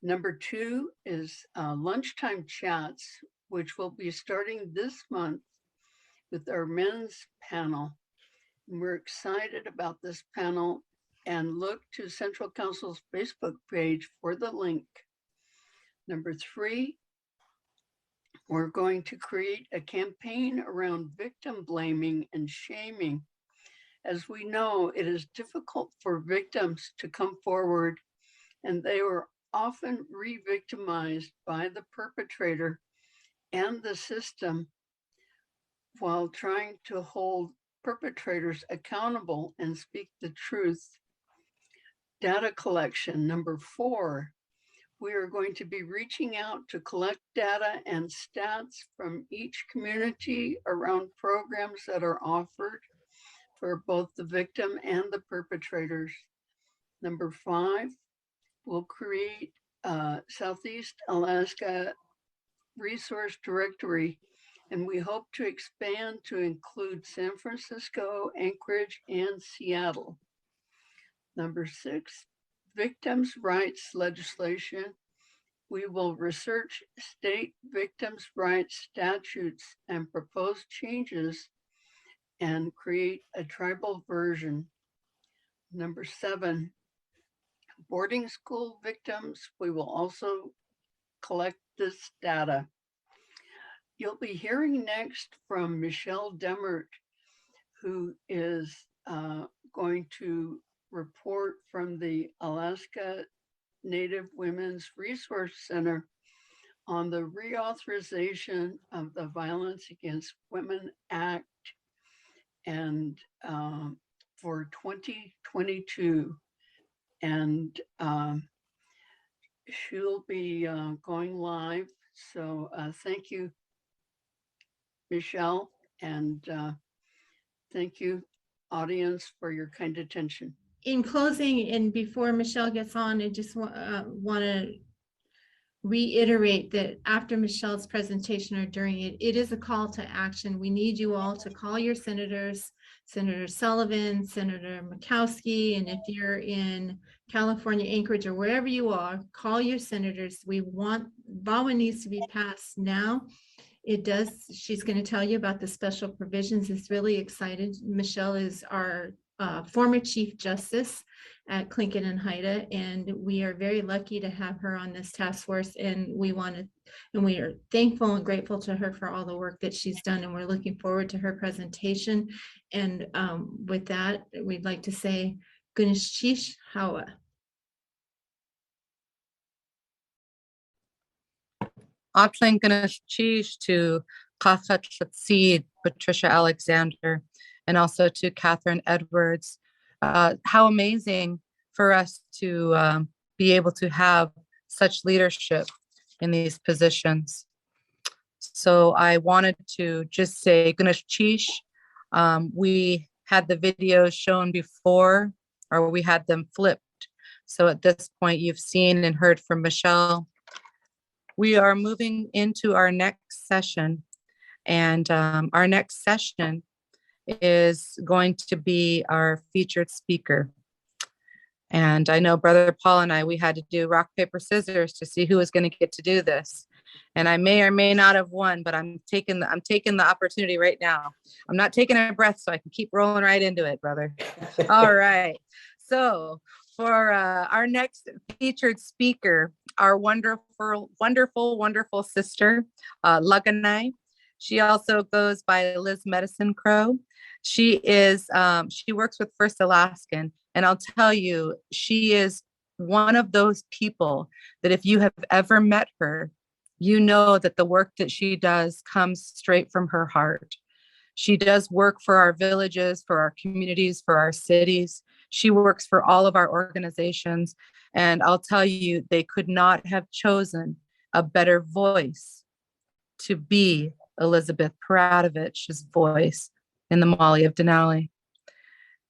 Number two is lunchtime chats, which will be starting this month with our men's panel. And we're excited about this panel and look to Central Council's Facebook page for the link. Number three, we're going to create a campaign around victim blaming and shaming. As we know, it is difficult for victims to come forward, and they were often re-victimized by the perpetrator and the system while trying to hold perpetrators accountable and speak the truth. Data collection. Number four, we are going to be reaching out to collect data and stats from each community around programs that are offered for both the victim and the perpetrators. Number five, we'll create a Southeast Alaska resource directory, and we hope to expand to include San Francisco, Anchorage, and Seattle. Number six, victims' rights legislation. We will research state victims' rights statutes and propose changes and create a tribal version. Number seven, boarding school victims. We will also collect this data. You'll be hearing next from Michelle Demert, who is going to report from the Alaska Native Women's Resource Center on the reauthorization of the Violence Against Women Act and for 2022. And she'll be going live. So thank you, Michelle, and thank you, audience, for your kind attention. In closing, and before Michelle gets on, I just want to reiterate that after Michelle's presentation or during it, it is a call to action. We need you all to call your senators, Senator Sullivan, Senator Murkowski, and if you're in California, Anchorage, or wherever you are, call your senators. We want, VAWA needs to be passed now. It does. She's going to tell you about the special provisions. It's really excited. Michelle is our former Chief Justice at Clinton and Haida, and we are very lucky to have her on this task force, and we are thankful and grateful to her for all the work that she's done, and we're looking forward to her presentation. And with that, we'd like to say Gunishish Hawa. Atling Gunishish to Katherine Edwards, Patricia Alexander, and also to Katherine Edwards. How amazing for us to be able to have such leadership in these positions. So I wanted to just say, Gunishish, we had the videos shown before, or we had them flipped. So at this point, you've seen and heard from Michelle. We are moving into our next session, and our next session is going to be our featured speaker. And I know Brother Paul and we had to do rock, paper, scissors to see who was going to get to do this. And I may or may not have won, but I'm taking the opportunity right now. I'm not taking a breath so I can keep rolling right into it, brother. All right. So for our next featured speaker, our wonderful, wonderful, wonderful sister, Laganai. She also goes by Liz Medicine Crow. She works with First Alaskan, and I'll tell you, she is one of those people that if you have ever met her, you know that the work that she does comes straight from her heart. She does work for our villages, for our communities, for our cities. She works for all of our organizations. And I'll tell you, they could not have chosen a better voice to be Elizabeth Peratovich's voice in the Molly of Denali.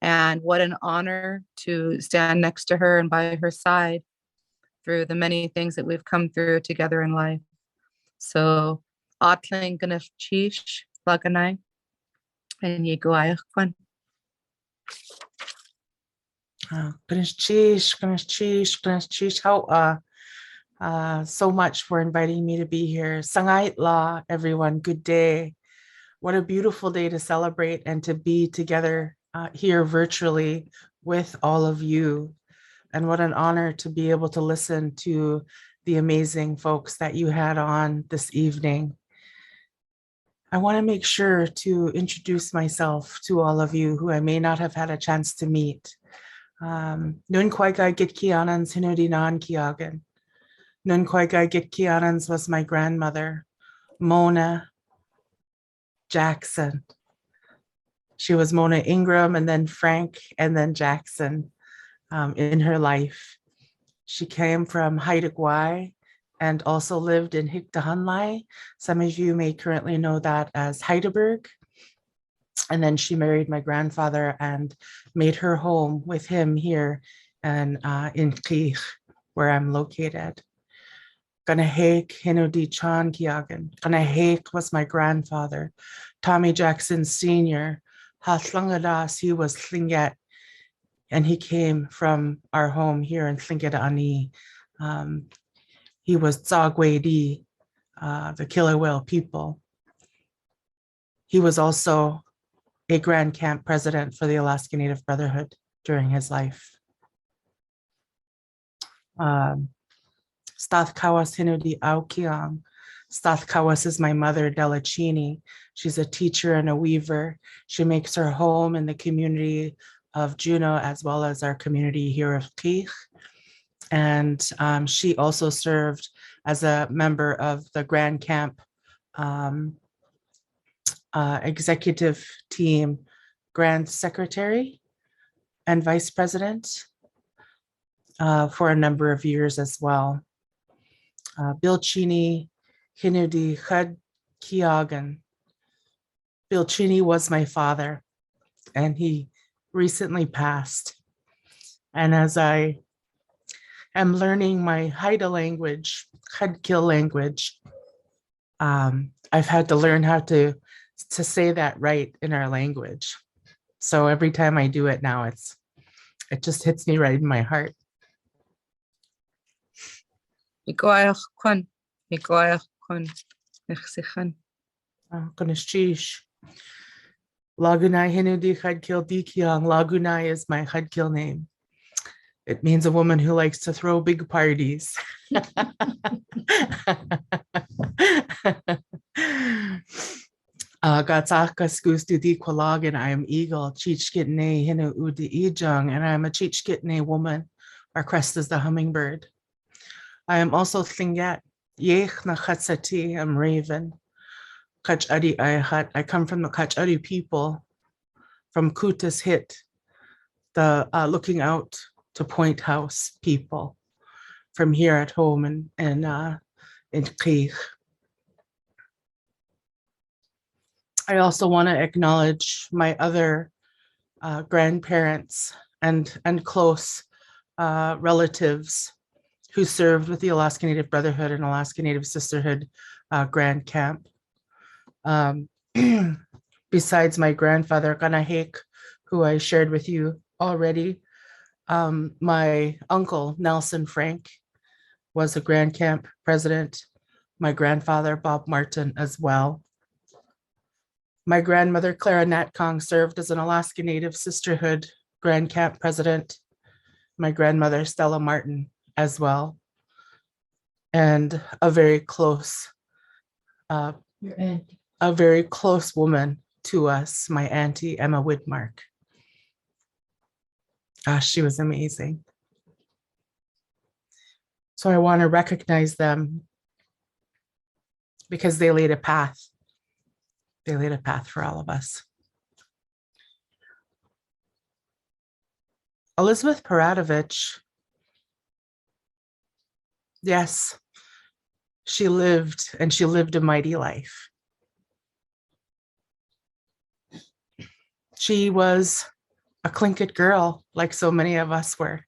And what an honor to stand next to her and by her side through the many things that we've come through together in life. So, Atling Ganef Chish, Laganai, and Yiguayach Kwan. How so much for inviting me to be here. Sangait la, everyone, good day. What a beautiful day to celebrate and to be together here virtually with all of you. And what an honor to be able to listen to the amazing folks that you had on this evening. I want to make sure to introduce myself to all of you who I may not have had a chance to meet. Nun Kwaigai Git Kianans Hinudinan Kiagan. Nun Kwaigai Git Kianans was my grandmother, Mona Jackson. She was Mona Ingram and then Frank and then Jackson in her life. She came from Haida Gwaii and also lived in Hikdahanlai. Some of you may currently know that as Heidelberg. And then she married my grandfather and made her home with him here in Kich, where I'm located. Ganahek Hinudi Chan Kiagan. Ganahek was my grandfather. Tommy Jackson Sr. Hatlangadas, he was Tlinget, and he came from our home here in Tlinget Ani. He was Tsagwedi, the Killer Whale people. He was also a Grand Camp president for the Alaska Native Brotherhood during his life. Stathkawas Hinudi Aukiang. Stathkawas is my mother, Delachini. She's a teacher and a weaver. She makes her home in the community of Juneau as well as our community here of Kich. And she also served as a member of the Grand Camp executive team, Grand Secretary and Vice President for a number of years as well. Bill Cheney Hinudi Chad Kiagan. Bill Cheney was my father, and he recently passed. And as I am learning my Haida language, Chadkil language, I've had to learn how to say that right in our language. So every time I do it now, it just hits me right in my heart. Lagunai Hinudi Chadkil Dikiang. Lagunai is my Chadkil name. It means a woman who likes to throw big parties. Gatsaka Skustu Di Kwalagan. I am Eagle, Chichkitne Hinu Udi Ijang, and I am a Chichkitne woman. Our crest is the hummingbird. I am also Tlingat. Yech na Chatsati, I'm Raven. Kachadi Ayhat. I come from the Kachadi people, from Kutas Hit, the looking out to Point House people, from here at home in Kich. I also want to acknowledge my other grandparents and close relatives who served with the Alaska Native Brotherhood and Alaska Native Sisterhood Grand Camp. Besides my grandfather, Kanahek, who I shared with you already, my uncle, Nelson Frank, was a Grand Camp president. My grandfather, Bob Martin, as well. My grandmother, Clara Natkong, served as an Alaska Native Sisterhood Grand Camp president. My grandmother, Stella Martin, as well. And a very close, woman to us, my auntie, Emma Widmark. She was amazing. So I want to recognize them because they laid a path. They laid a path for all of us. Elizabeth Peratrovich, yes, she lived, and she lived a mighty life. She was a Tlingit girl, like so many of us were.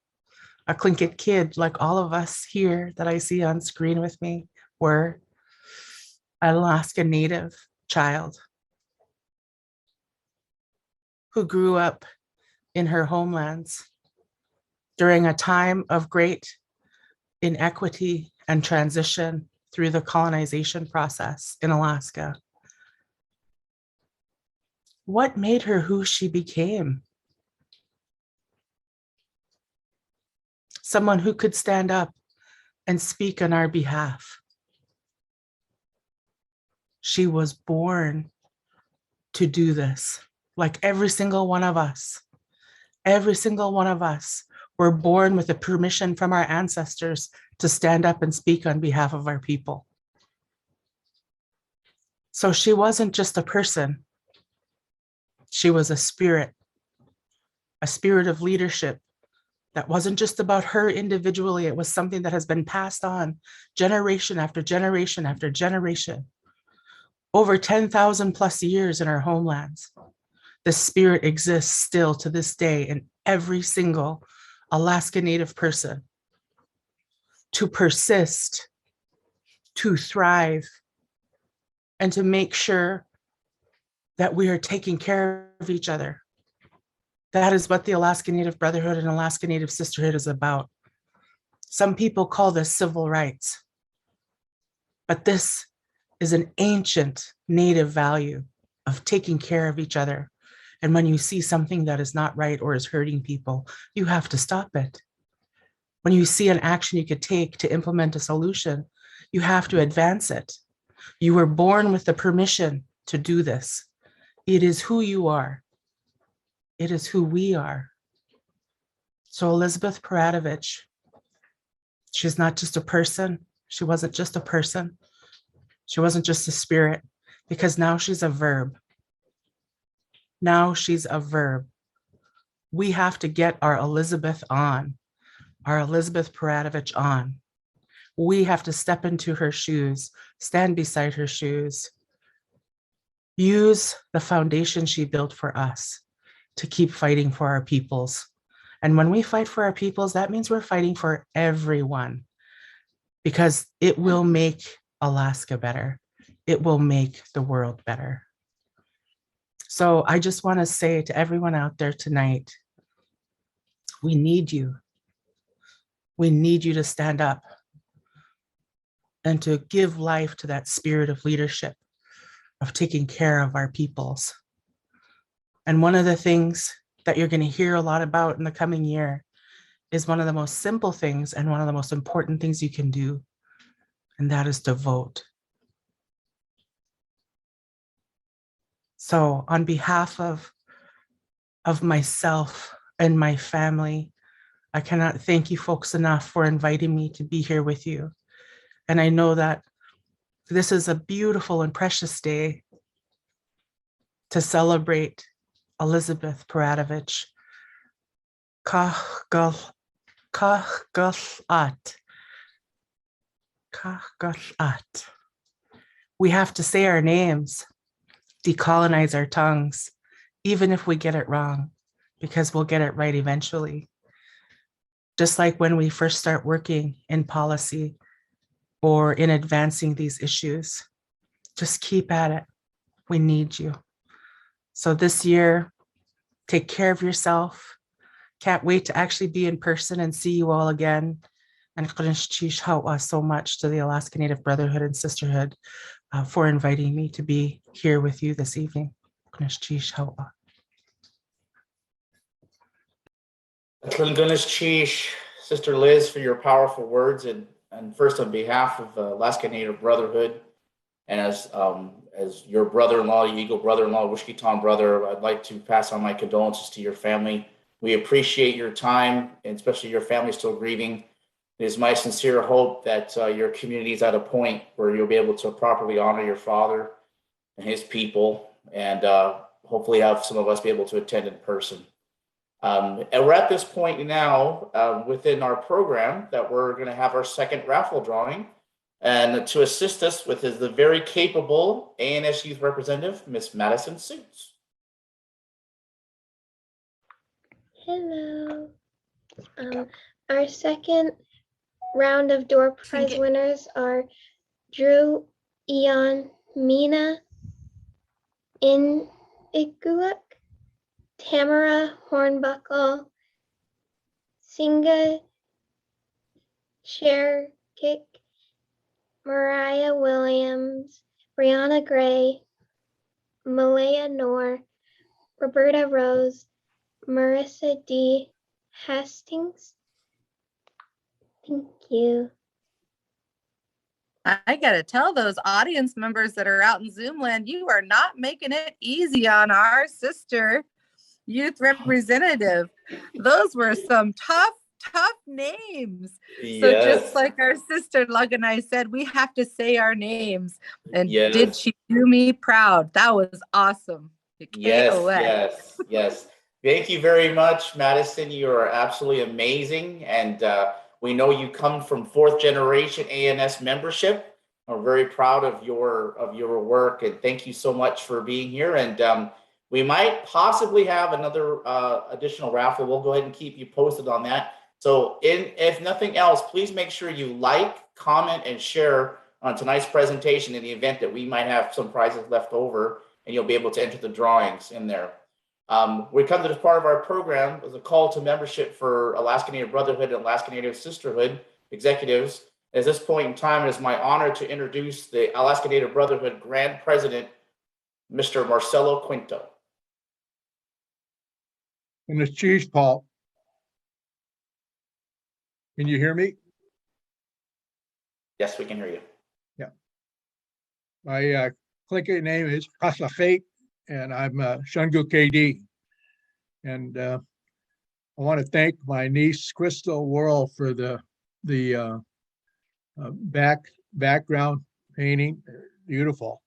A Tlingit kid, like all of us here that I see on screen with me were. An Alaska Native child who grew up in her homelands during a time of great inequity and transition through the colonization process in Alaska. What made her who she became? Someone who could stand up and speak on our behalf. She was born to do this, like every single one of us. Every single one of us were born with the permission from our ancestors to stand up and speak on behalf of our people. So she wasn't just a person. She was a spirit of leadership that wasn't just about her individually. It was something that has been passed on generation after generation after generation. Over 10,000 plus years in our homelands. This spirit exists still to this day in every single Alaska Native person. To persist, to thrive, and to make sure that we are taking care of each other. That is what the Alaska Native Brotherhood and Alaska Native Sisterhood is about. Some people call this civil rights, but this is an ancient Native value of taking care of each other. And when you see something that is not right or is hurting people, you have to stop it. When you see an action you could take to implement a solution, you have to advance it. You were born with the permission to do this. It is who you are. It is who we are. So Elizabeth Peratrovich, she's not just a person. She wasn't just a person. She wasn't just a spirit, because now she's a verb. Now she's a verb. We have to get our Elizabeth on, our Elizabeth Peratrovich on. We have to step into her shoes, stand beside her shoes, use the foundation she built for us to keep fighting for our peoples. And when we fight for our peoples, that means we're fighting for everyone, because it will make Alaska better. It will make the world better. So I just want to say to everyone out there tonight, we need you. We need you to stand up and to give life to that spirit of leadership, of taking care of our peoples. And one of the things that you're going to hear a lot about in the coming year is one of the most simple things and one of the most important things you can do, and that is to vote. So on behalf of myself and my family, I cannot thank you folks enough for inviting me to be here with you. And I know that this is a beautiful and precious day to celebrate Elizabeth Peratrovich. We have to say our names, decolonize our tongues, even if we get it wrong, because we'll get it right eventually. just like when we first start working in policy or in advancing these issues. Just keep at it. We need you. So this year, take care of yourself. Can't wait to actually be in person and see you all again. And so much to the Alaska Native Brotherhood and Sisterhood for inviting me to be here with you this evening. Sister Liz, for your powerful words, and first on behalf of Alaska Native Brotherhood, and as your brother-in-law, your Eagle brother-in-law, Wishkiton brother, I'd like to pass on my condolences to your family. We appreciate your time, and especially your family still grieving. It is my sincere hope that your community is at a point where you'll be able to properly honor your father and his people, and hopefully have some of us be able to attend in person. And we're at this point now within our program that we're going to have our second raffle drawing. And to assist us with is the very capable ANS Youth Representative, Miss Madison Suits. Hello. Our second round of door prize winners are Drew, Eon, Mina, Iniguak, Tamara Hornbuckle, Singa Cherkick, Mariah Williams, Brianna Gray, Malaya Noor, Roberta Rose, Marissa D. Hastings. Thank you. I gotta tell those audience members that are out in Zoom land, you are not making it easy on our sister youth representative. Those were some tough names. Yes. So just like our sister Lug and I said, we have to say our names. And Yes. Did she do me proud? That was awesome. Yes. Thank you very much, Madison. You are absolutely amazing. And we know you come from fourth generation ANS membership. We're very proud of your work, and thank you so much for being here. And we might possibly have another additional raffle. We'll go ahead and keep you posted on that. So if nothing else, please make sure you like, comment, and share on tonight's presentation in the event that we might have some prizes left over, and you'll be able to enter the drawings in there. We come to this part of our program as a call to membership for Alaska Native Brotherhood and Alaska Native Sisterhood executives. At this point in time, it is my honor to introduce the Alaska Native Brotherhood Grand President, Mr. Marcelo Quinto. And it's cheese, Paul. Can you hear me? Yes, we can hear you. Yeah. My Tlinket name is Kasafate, and I'm Shungu KD. And I want to thank my niece Crystal Worrell for the background painting. Beautiful.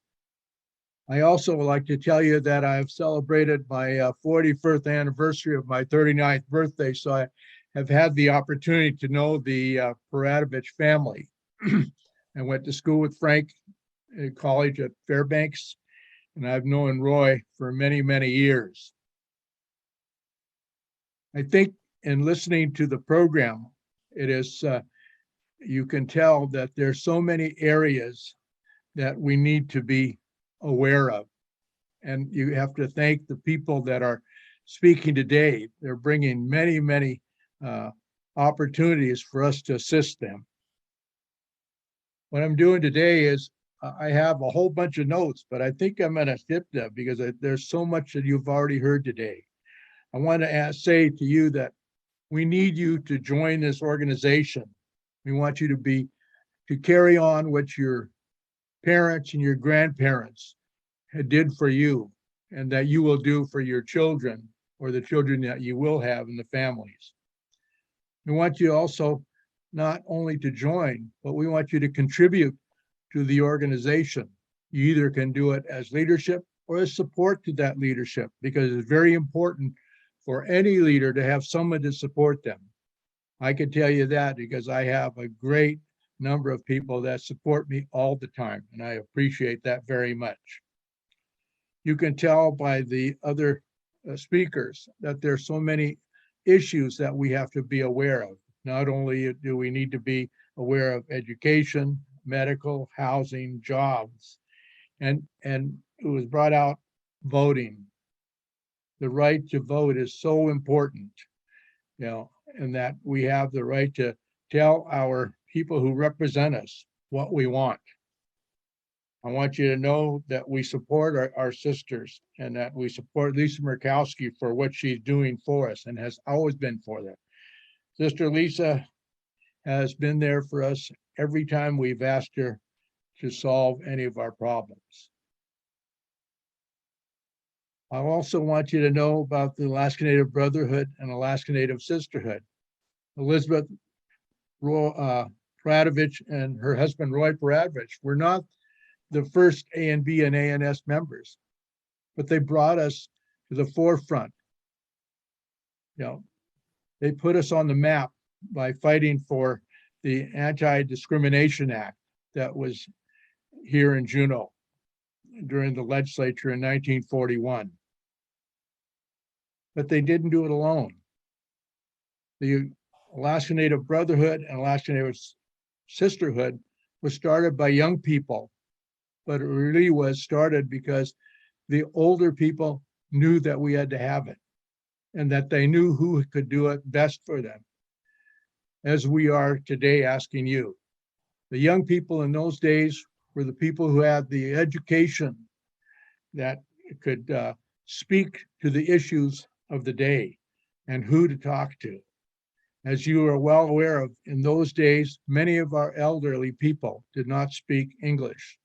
I also would like to tell you that I've celebrated my 41st anniversary of my 39th birthday, so I have had the opportunity to know the Pradovich family. I went to school with Frank at college at Fairbanks, and I've known Roy for many, many years. I think in listening to the program, it is, you can tell that there's so many areas that we need to be aware of. And you have to thank the people that are speaking today. They're bringing many, many opportunities for us to assist them. What I'm doing today is I have a whole bunch of notes, but I think I'm going to skip them because there's so much that you've already heard today. I want to say to you that we need you to join this organization. We want you to carry on what your parents and your grandparents did for you, and that you will do for your children or the children that you will have in the families. We want you also not only to join, but we want you to contribute to the organization. You either can do it as leadership or as support to that leadership, because it's very important for any leader to have someone to support them. I can tell you that because I have a great number of people that support me all the time, and I appreciate that very much. You can tell by the other speakers that there's so many issues that we have to be aware of. Not only do we need to be aware of education, medical, housing, jobs, and it was brought out voting. The right to vote is so important, you know, and that we have the right to tell our people who represent us what we want. I want you to know that we support our sisters and that we support Lisa Murkowski for what she's doing for us and has always been for them. Sister Lisa has been there for us every time we've asked her to solve any of our problems. I also want you to know about the Alaska Native Brotherhood and Alaska Native Sisterhood. Elizabeth Pradovich and her husband, Roy Pradovich, were not the first ANB and ANS members, but they brought us to the forefront. You know, they put us on the map by fighting for the Anti-Discrimination Act that was here in Juneau during the legislature in 1941. But they didn't do it alone. The Alaska Native Brotherhood and Alaska Native Sisterhood was started by young people, but it really was started because the older people knew that we had to have it and that they knew who could do it best for them, as we are today asking you. The young people in those days were the people who had the education that could speak to the issues of the day and who to talk to. As you are well aware of, in those days, many of our elderly people did not speak English,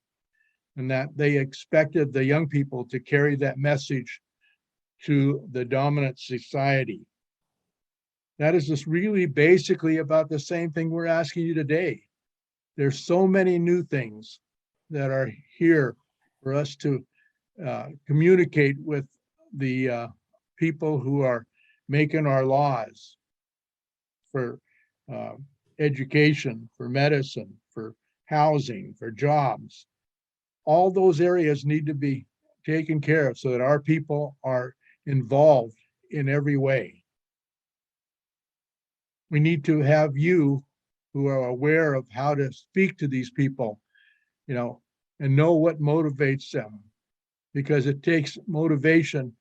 and that they expected the young people to carry that message to the dominant society. That is just really basically about the same thing we're asking you today. There's so many new things that are here for us to communicate with the people who are making our laws for education, for medicine, for housing, for jobs. All those areas need to be taken care of so that our people are involved in every way. We need to have you who are aware of how to speak to these people, you know, and know what motivates them, because it takes motivation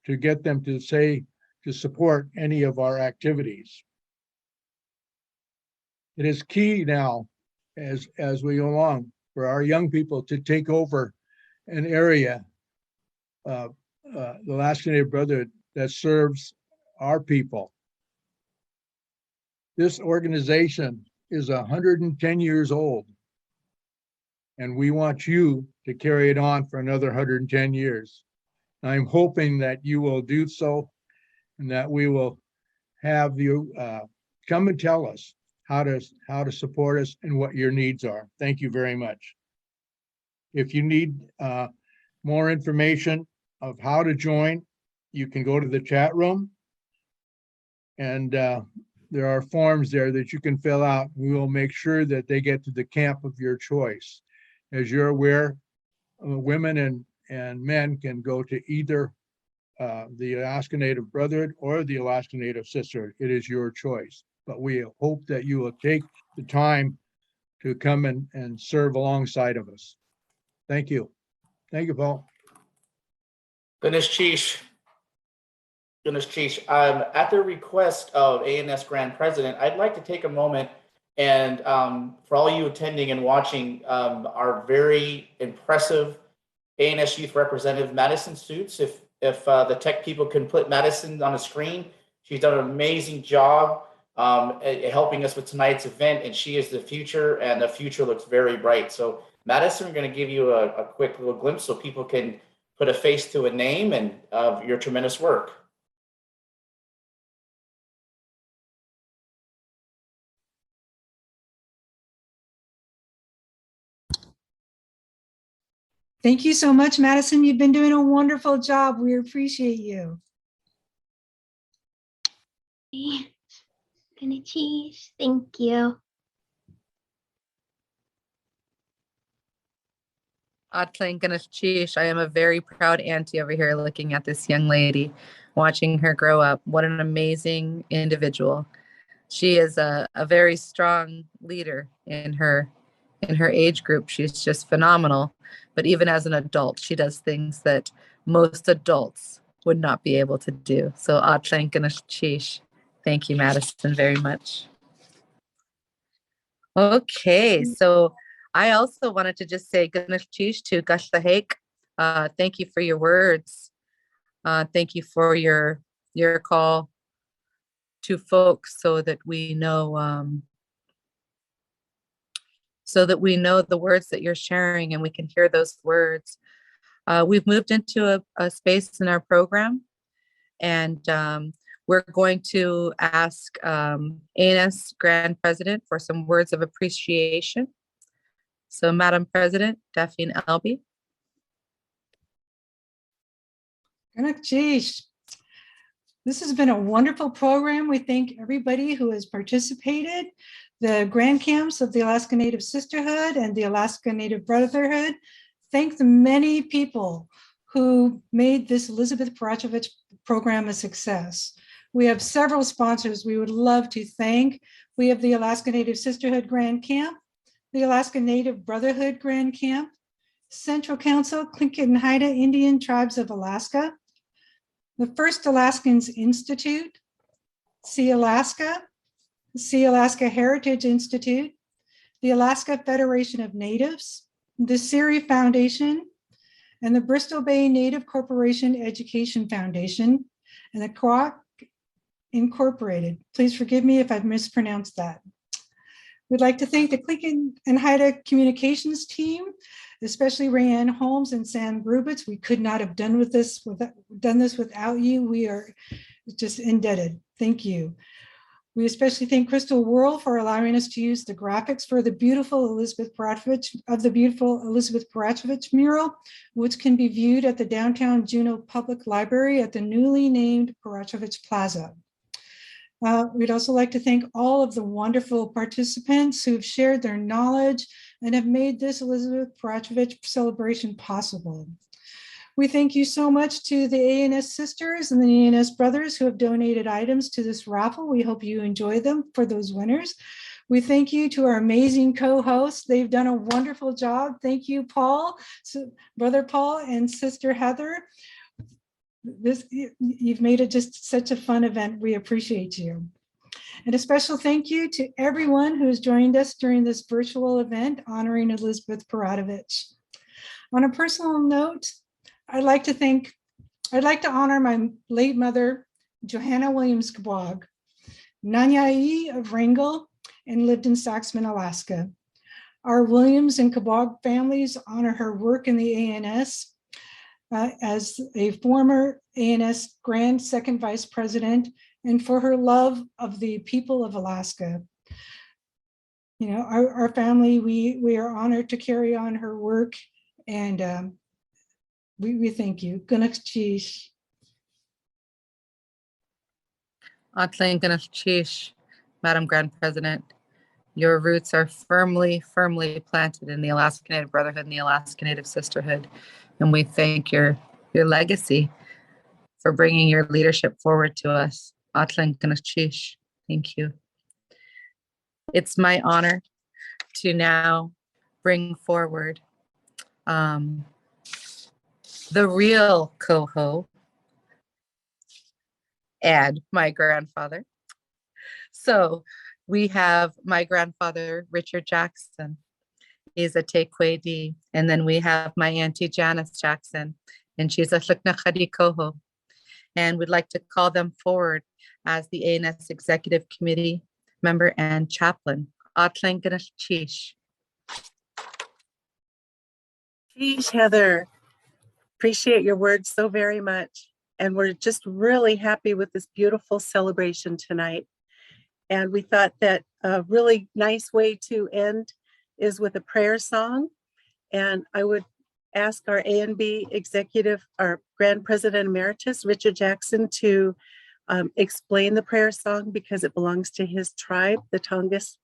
to get them to say, to support any of our activities. It is key now, as we go along, for our young people to take over an area, the Alaska Native Brotherhood, that serves our people. This organization is 110 years old, and we want you to carry it on for another 110 years. I'm hoping that you will do so, and that we will have you come and tell us how to support us and what your needs are. Thank you very much. If you need more information of how to join, you can go to the chat room, and there are forms there that you can fill out. We will make sure that they get to the camp of your choice. As you're aware, women and men can go to either the Alaska Native Brotherhood or the Alaska Native Sisterhood. It is your choice, but we hope that you will take the time to come and serve alongside of us. Thank you. Thank you, Paul. Ganesh Chish. At the request of ANS Grand President, I'd like to take a moment and for all you attending and watching, our very impressive ANS Youth Representative, Madison Suits. If the tech people can put Madison on a screen, she's done an amazing job helping us with tonight's event, and she is the future, and the future looks very bright. So Madison, we're going to give you a quick little glimpse so people can put a face to a name and of your tremendous work. Thank you so much, Madison. You've been doing a wonderful job. We appreciate you. Gonna cheese. Thank you. Atling Ganesh, I am a very proud auntie over here looking at this young lady, watching her grow up. What an amazing individual. She is a very strong leader in her age group. She's just phenomenal. But even as an adult, she does things that most adults would not be able to do. So thank you, Madison, very much. Okay, so I also wanted to just say to Gashtahek. Thank you for your words. Thank you for your call to folks so that we know the words that you're sharing and we can hear those words. We've moved into a space in our program, and we're going to ask ANS Grand President for some words of appreciation. So, Madam President, Daphne Elby. This has been a wonderful program. We thank everybody who has participated, the Grand Camps of the Alaska Native Sisterhood and the Alaska Native Brotherhood. Thank the many people who made this Elizabeth Peratrovich program a success. We have several sponsors we would love to thank. We have the Alaska Native Sisterhood Grand Camp, the Alaska Native Brotherhood Grand Camp, Central Council, Tlingit and Haida Indian Tribes of Alaska, the First Alaskans Institute, See Alaska, the See Alaska Heritage Institute, the Alaska Federation of Natives, the Siri Foundation, and the Bristol Bay Native Corporation Education Foundation, and the Quack Incorporated. Please forgive me if I've mispronounced that. We'd like to thank the Tlingit and Haida communications team, especially Rayanne Holmes and Sam Grubitz. We could not have done this without you. We are just indebted. Thank you. We especially thank Crystal Whirl for allowing us to use the graphics for the beautiful Elizabeth Peratrovich mural, which can be viewed at the downtown Juneau Public Library at the newly named Peratrovich Plaza. We'd also like to thank all of the wonderful participants who've shared their knowledge and have made this Elizabeth Peratrovich celebration possible. We thank you so much to the ANS sisters and the ANS brothers who have donated items to this raffle. We hope you enjoy them for those winners. We thank you to our amazing co-hosts. They've done a wonderful job. Thank you, Paul, Brother Paul and Sister Heather. You've made it just such a fun event. We appreciate you. And a special thank you to everyone who has joined us during this virtual event honoring Elizabeth Peratrovich. On a personal note, I'd like to honor my late mother, Johanna Williams Kabwag, Nanyai of Wrangell, and lived in Saxman, Alaska. Our Williams and Kabwag families honor her work in the ANS as a former ANS Grand Second Vice President, and for her love of the people of Alaska. You know, our family, we are honored to carry on her work, and we thank you. Gunakchish. Atlan Gunakchish, Madam Grand President. Your roots are firmly planted in the Alaska Native Brotherhood and the Alaska Native Sisterhood. And we thank your legacy for bringing your leadership forward to us. Atlan Gunakchish, thank you. It's my honor to now bring forward the real Coho, and my grandfather. So we have my grandfather, Richard Jackson. He's a Tequedi. And then we have my auntie, Janice Jackson, and she's a Tluknakhadi Coho. And we'd like to call them forward as the ANS Executive Committee member and chaplain. Atlan Gunakchish. Geez, Heather, appreciate your words so very much. And we're just really happy with this beautiful celebration tonight. And we thought that a really nice way to end is with a prayer song. And I would ask our ANB executive, our Grand President Emeritus, Richard Jackson, to explain the prayer song because it belongs to his tribe, the Tongass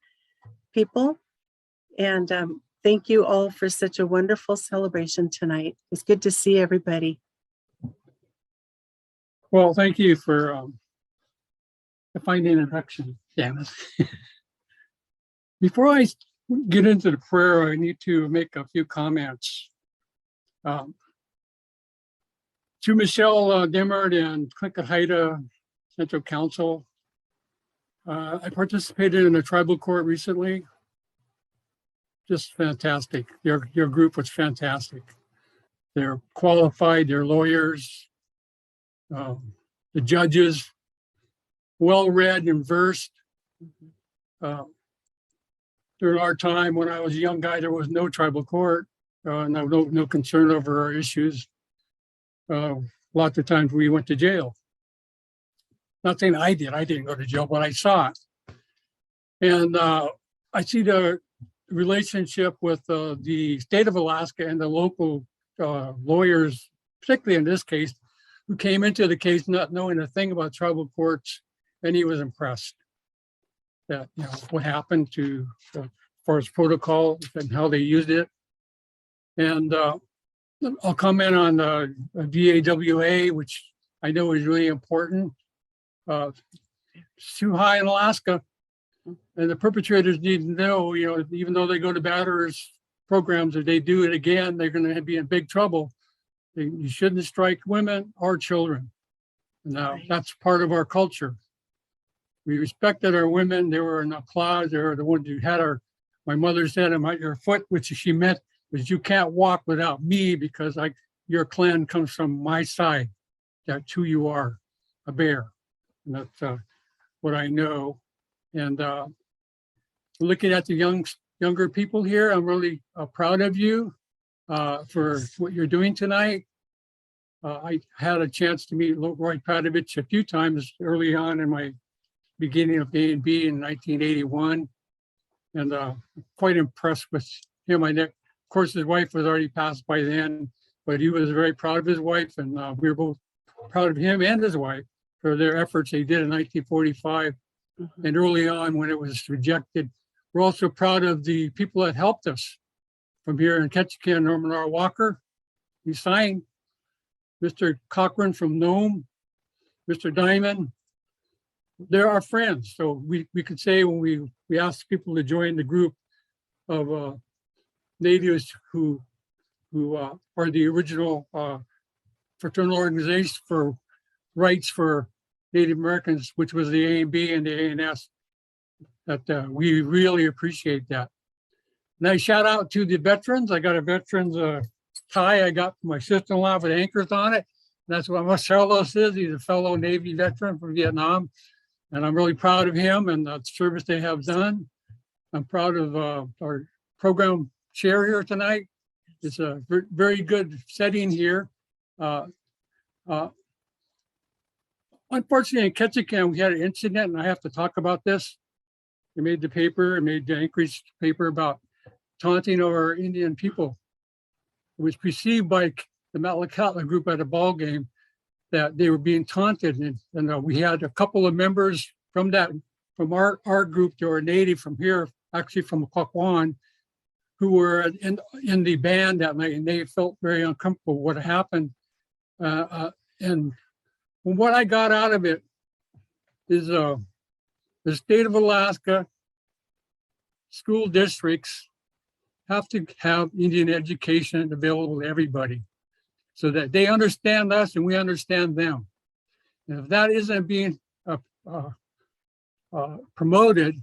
people. And thank you all for such a wonderful celebration tonight. It's good to see everybody. Well, thank you for to find the introduction, damn it. Before I get into the prayer, I need to make a few comments. To Michelle Demert and Clinton Haida Central Council, I participated in a tribal court recently. Just fantastic. Your group was fantastic. They're qualified, they're lawyers, the judges, well-read and versed. During our time, when I was a young guy, there was no tribal court, no concern over our issues. Lots of times we went to jail. Not saying I didn't go to jail, but I saw it. And I see the relationship with the state of Alaska and the local lawyers, particularly in this case, who came into the case not knowing a thing about tribal courts, and he was impressed that, you know, what happened to as far as protocol and how they used it. And I'll comment on VAWA, which I know is really important. It's too high in Alaska, and the perpetrators need to know, you know, even though they go to batterers programs, if they do it again, they're going to be in big trouble. You shouldn't strike women or children. Now, that's part of our culture. We respected our women. They were in applause. They were the ones who had my mother said, "I'm at your foot," which she meant was you can't walk without me because your clan comes from my side. That's who you are, a bear. And that's what I know. And looking at the younger people here, I'm really proud of you for what you're doing tonight. I had a chance to meet Roy Pradovich a few times early on in my beginning of ANB in 1981, and quite impressed with him. Of course, his wife was already passed by then, but he was very proud of his wife, and we were both proud of him and his wife for their efforts they did in 1945 and early on when it was rejected. We're also proud of the people that helped us from here in Ketchikan. Norman R. Walker, he signed. Mr. Cochran from Nome, Mr. Diamond, they're our friends. So we could say when we asked people to join the group of natives who are the original fraternal organization for rights for Native Americans, which was the ANB and the ANS, that we really appreciate that. And I shout out to the veterans. I got a veterans tie I got from my sister-in-law with anchors on it. That's what Marcelos is. He's a fellow Navy veteran from Vietnam. And I'm really proud of him and the service they have done. I'm proud of our program chair here tonight. It's a very good setting here. Unfortunately, in Ketchikan, we had an incident, and I have to talk about this. It made the paper, it made the Anchorage paper about taunting of our Indian people. It was perceived by the Metlakatla group at a ball game that they were being taunted. And we had a couple of members from our group that were native from here, actually from Kwakwan, who were in the band that night, and they felt very uncomfortable what happened. And what I got out of it is the state of Alaska school districts have to have Indian education available to everybody so that they understand us and we understand them. And if that isn't being promoted,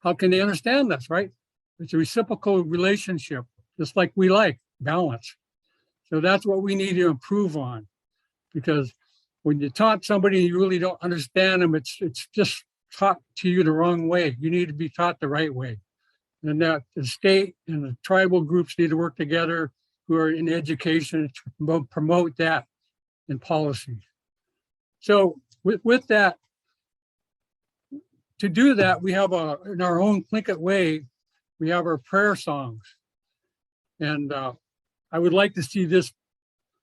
how can they understand us, right? It's a reciprocal relationship, just like we like balance. So that's what we need to improve on, because when you taunt somebody and you really don't understand them, it's just taught to you the wrong way. You need to be taught the right way. And that the state and the tribal groups need to work together who are in education to promote that in policy. So with that, to do that, we have in our own Tlingit way, we have our prayer songs. And I would like to see this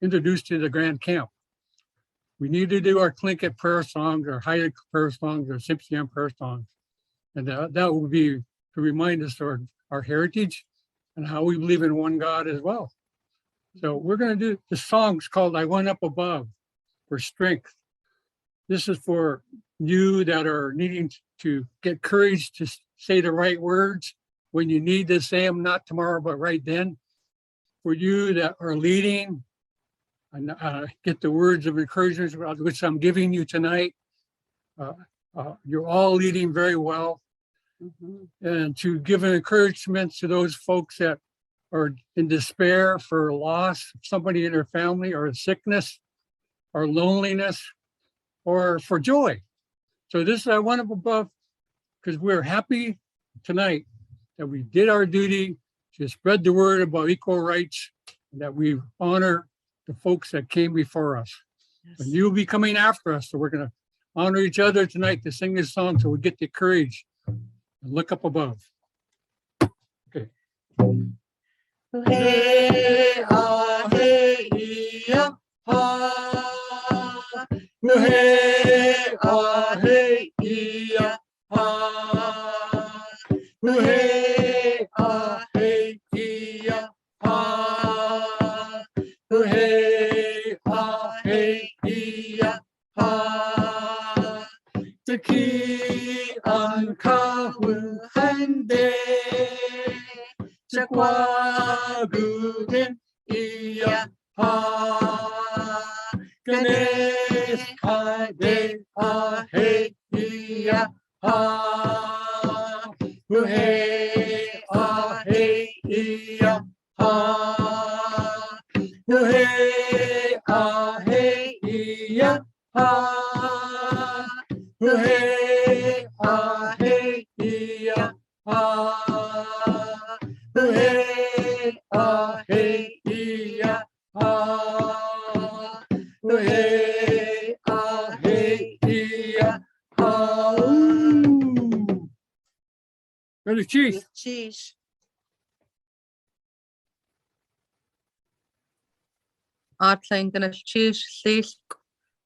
introduced to the Grand Camp. We need to do our Tlingit prayer songs, or Haida prayer songs, or Simpsian prayer songs. And that will be to remind us of our heritage and how we believe in one God as well. So we're going to do the songs called I Went Up Above for strength. This is for you that are needing to get courage to say the right words when you need to say them, not tomorrow, but right then. For you that are leading, and get the words of encouragement which I'm giving you tonight. You're all leading very well. And to give an encouragement to those folks that are in despair for loss of somebody in their family, or sickness, or loneliness, or for joy. So this is one up above, because we're happy tonight that we did our duty to spread the word about equal rights, and that we honor the folks that came before us. Yes. And you'll be coming after us, so we're going to honor each other tonight to sing this song so we get the courage and look up above. Okay. Hey, ah, hey, yeah, ha. Hey, ah, hey, yeah, ha. Hey, ah, hey, yeah, ha. Hey, ah, hey, yeah, ha. Taki ang kahuluhande. Chakwagutin iya ha. Ganesh kade ahe iya ha. Hey ahe iya ha. Hey ahe iya ha. Hey ahe iya ha. Hey, ah, hey, yeah, ah. Hey, ah, hey, yeah, ah. Brother Chief. Chief. Atling gonna chief, least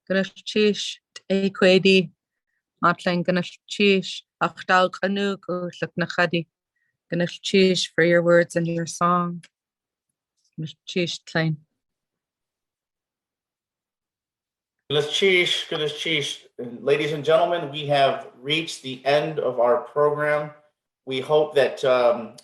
gonna chief, equady. Atling gonna chief, achtal canoe, look nachadi. Gonna chief for your words and your song. Gonna chief plain. Ladies and gentlemen, we have reached the end of our program. We hope that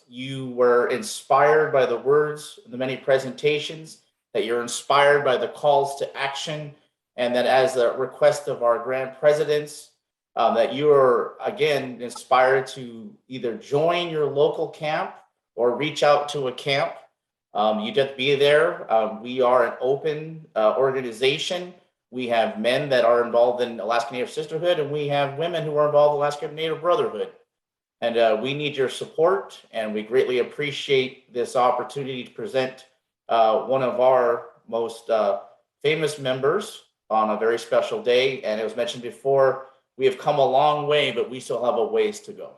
you were inspired by the words, the many presentations, that you're inspired by the calls to action, and that as a request of our Grand Presidents, that you are, again, inspired to either join your local camp or reach out to a camp. You just be there. We are an open organization. We have men that are involved in Alaska Native Sisterhood, and we have women who are involved in Alaska Native Brotherhood. And we need your support, and we greatly appreciate this opportunity to present one of our most famous members on a very special day. And it was mentioned before, we have come a long way, but we still have a ways to go.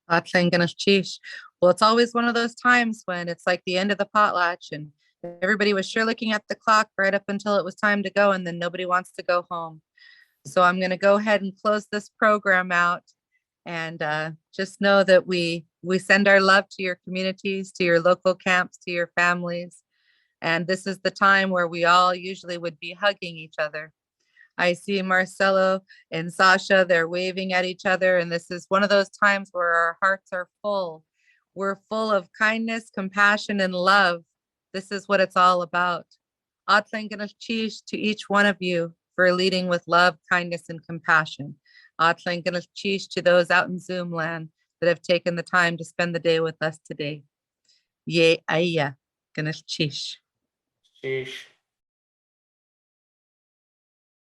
Well, it's always one of those times when it's like the end of the potlatch and everybody was sure looking at the clock right up until it was time to go, and then nobody wants to go home. So I'm going to go ahead and close this program out, and just know that we send our love to your communities, to your local camps, to your families. And this is the time where we all usually would be hugging each other. I see Marcelo and Sasha, they're waving at each other. And this is one of those times where our hearts are full. We're full of kindness, compassion, and love. This is what it's all about. Atlanganachchish to each one of you for leading with love, kindness, and compassion. Atlanganachchish to those out in Zoom land that have taken the time to spend the day with us today. Ye aya ganachchish. Sheesh.